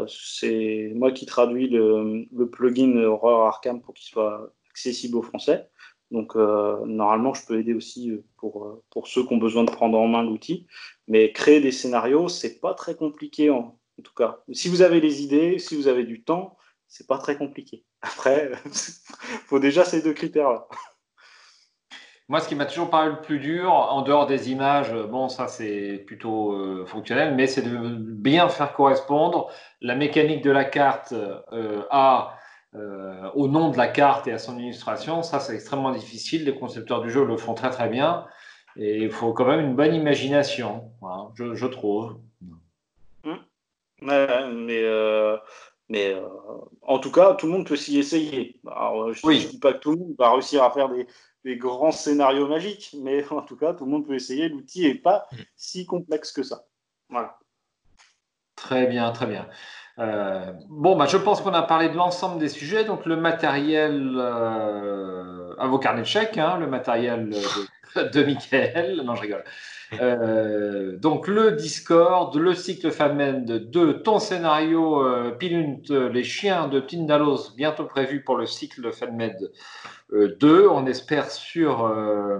C'est moi qui traduis le plugin Horror Arkham pour qu'il soit accessible aux Français. Donc normalement, je peux aider aussi pour ceux qui ont besoin de prendre en main l'outil. Mais créer des scénarios, c'est pas très compliqué en tout cas. Si vous avez les idées, si vous avez du temps, c'est pas très compliqué. Après, faut déjà ces 2 critères-là. Moi, ce qui m'a toujours paru le plus dur, en dehors des images, bon, ça c'est plutôt fonctionnel, mais c'est de bien faire correspondre la mécanique de la carte au nom de la carte et à son illustration. Ça, c'est extrêmement difficile. Les concepteurs du jeu le font très très bien. Et il faut quand même une bonne imagination, voilà, je trouve. Mais en tout cas, tout le monde peut s'y essayer. Alors, je ne dis pas que tout le monde va réussir à faire des grands scénarios magiques, mais en tout cas, tout le monde peut essayer. L'outil n'est pas si complexe que ça. Voilà. Très bien, très bien. Je pense qu'on a parlé de l'ensemble des sujets. Donc, le matériel à vos carnets de chèques, hein, le matériel de Michael. Non, je rigole. Donc, le Discord, le cycle FanMed 2, ton scénario Pilunt, les chiens de Tindalos, bientôt prévu pour le cycle FanMed 2, on espère sur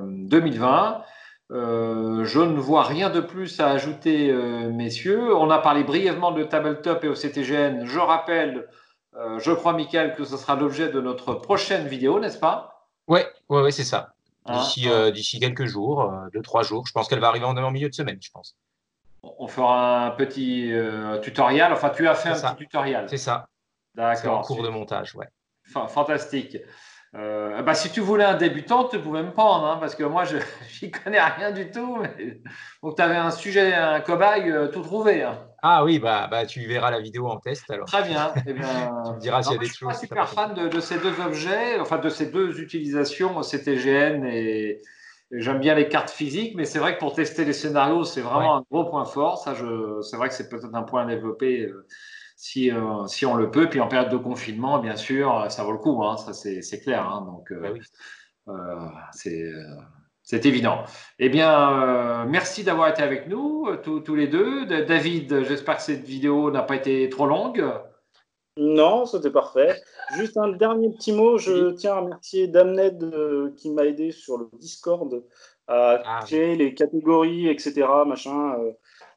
2020. Je ne vois rien de plus à ajouter, messieurs. On a parlé brièvement de Tabletop et OCTGN. Je rappelle, je crois, Michael, que ce sera l'objet de notre prochaine vidéo, n'est-ce pas? Ouais, c'est ça. D'ici quelques jours, 2-3 jours. Je pense qu'elle va arriver en milieu de semaine, je pense. On fera un petit tutoriel. Enfin, tu as fait un petit tutoriel. C'est ça. D'accord. C'est en cours de montage, ouais. Fantastique. Si tu voulais un débutant, tu pouvais me prendre, hein, parce que moi, je n'y connais rien du tout. Mais... Donc, tu avais un sujet, un cobaye tout trouvé. Hein. Ah oui, tu verras la vidéo en test alors. Très bien. Eh bien tu me diras s'il y a des choses. Je suis super fan de ces 2 objets, enfin de ces 2 utilisations, CTGN et j'aime bien les cartes physiques, mais c'est vrai que pour tester les scénarios, c'est vraiment un gros point fort. Ça, c'est vrai que c'est peut-être un point à développer si on le peut. Puis en période de confinement, bien sûr, ça vaut le coup. Hein, ça, c'est clair. Hein, donc, c'est évident. Eh bien, merci d'avoir été avec nous, tous les 2. David, j'espère que cette vidéo n'a pas été trop longue. Non, c'était parfait. Juste un dernier petit mot. Je tiens à remercier Damned qui m'a aidé sur le Discord à créer les catégories, etc.,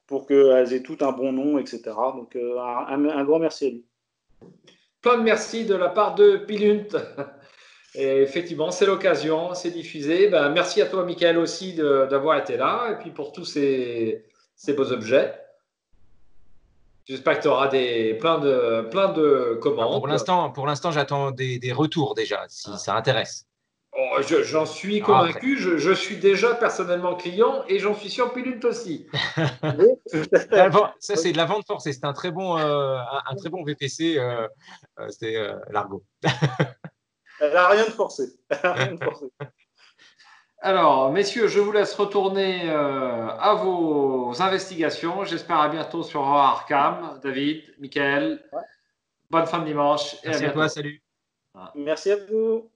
pour qu'elles aient tout un bon nom, etc. Donc, un grand merci à lui. Plein de merci de la part de Pilunt. Et effectivement, c'est l'occasion, c'est diffusé. Merci à toi, Michael, aussi d'avoir été là et puis pour tous ces beaux objets. J'espère que tu auras plein de commandes. Pour l'instant, j'attends des retours déjà, si ça intéresse. Oh, j'en suis Alors convaincu. Je suis déjà personnellement client et j'en suis sûr Pilult aussi. Ça, c'est de la vente forcée. C'est un très bon VPC. C'était l'argot. Elle n'a rien de forcé. Rien de forcé. Alors, messieurs, je vous laisse retourner à vos investigations. J'espère à bientôt sur Arkham. David, Michael, Ouais. bonne fin de dimanche et Merci à à toi, bientôt. salut. Merci à vous.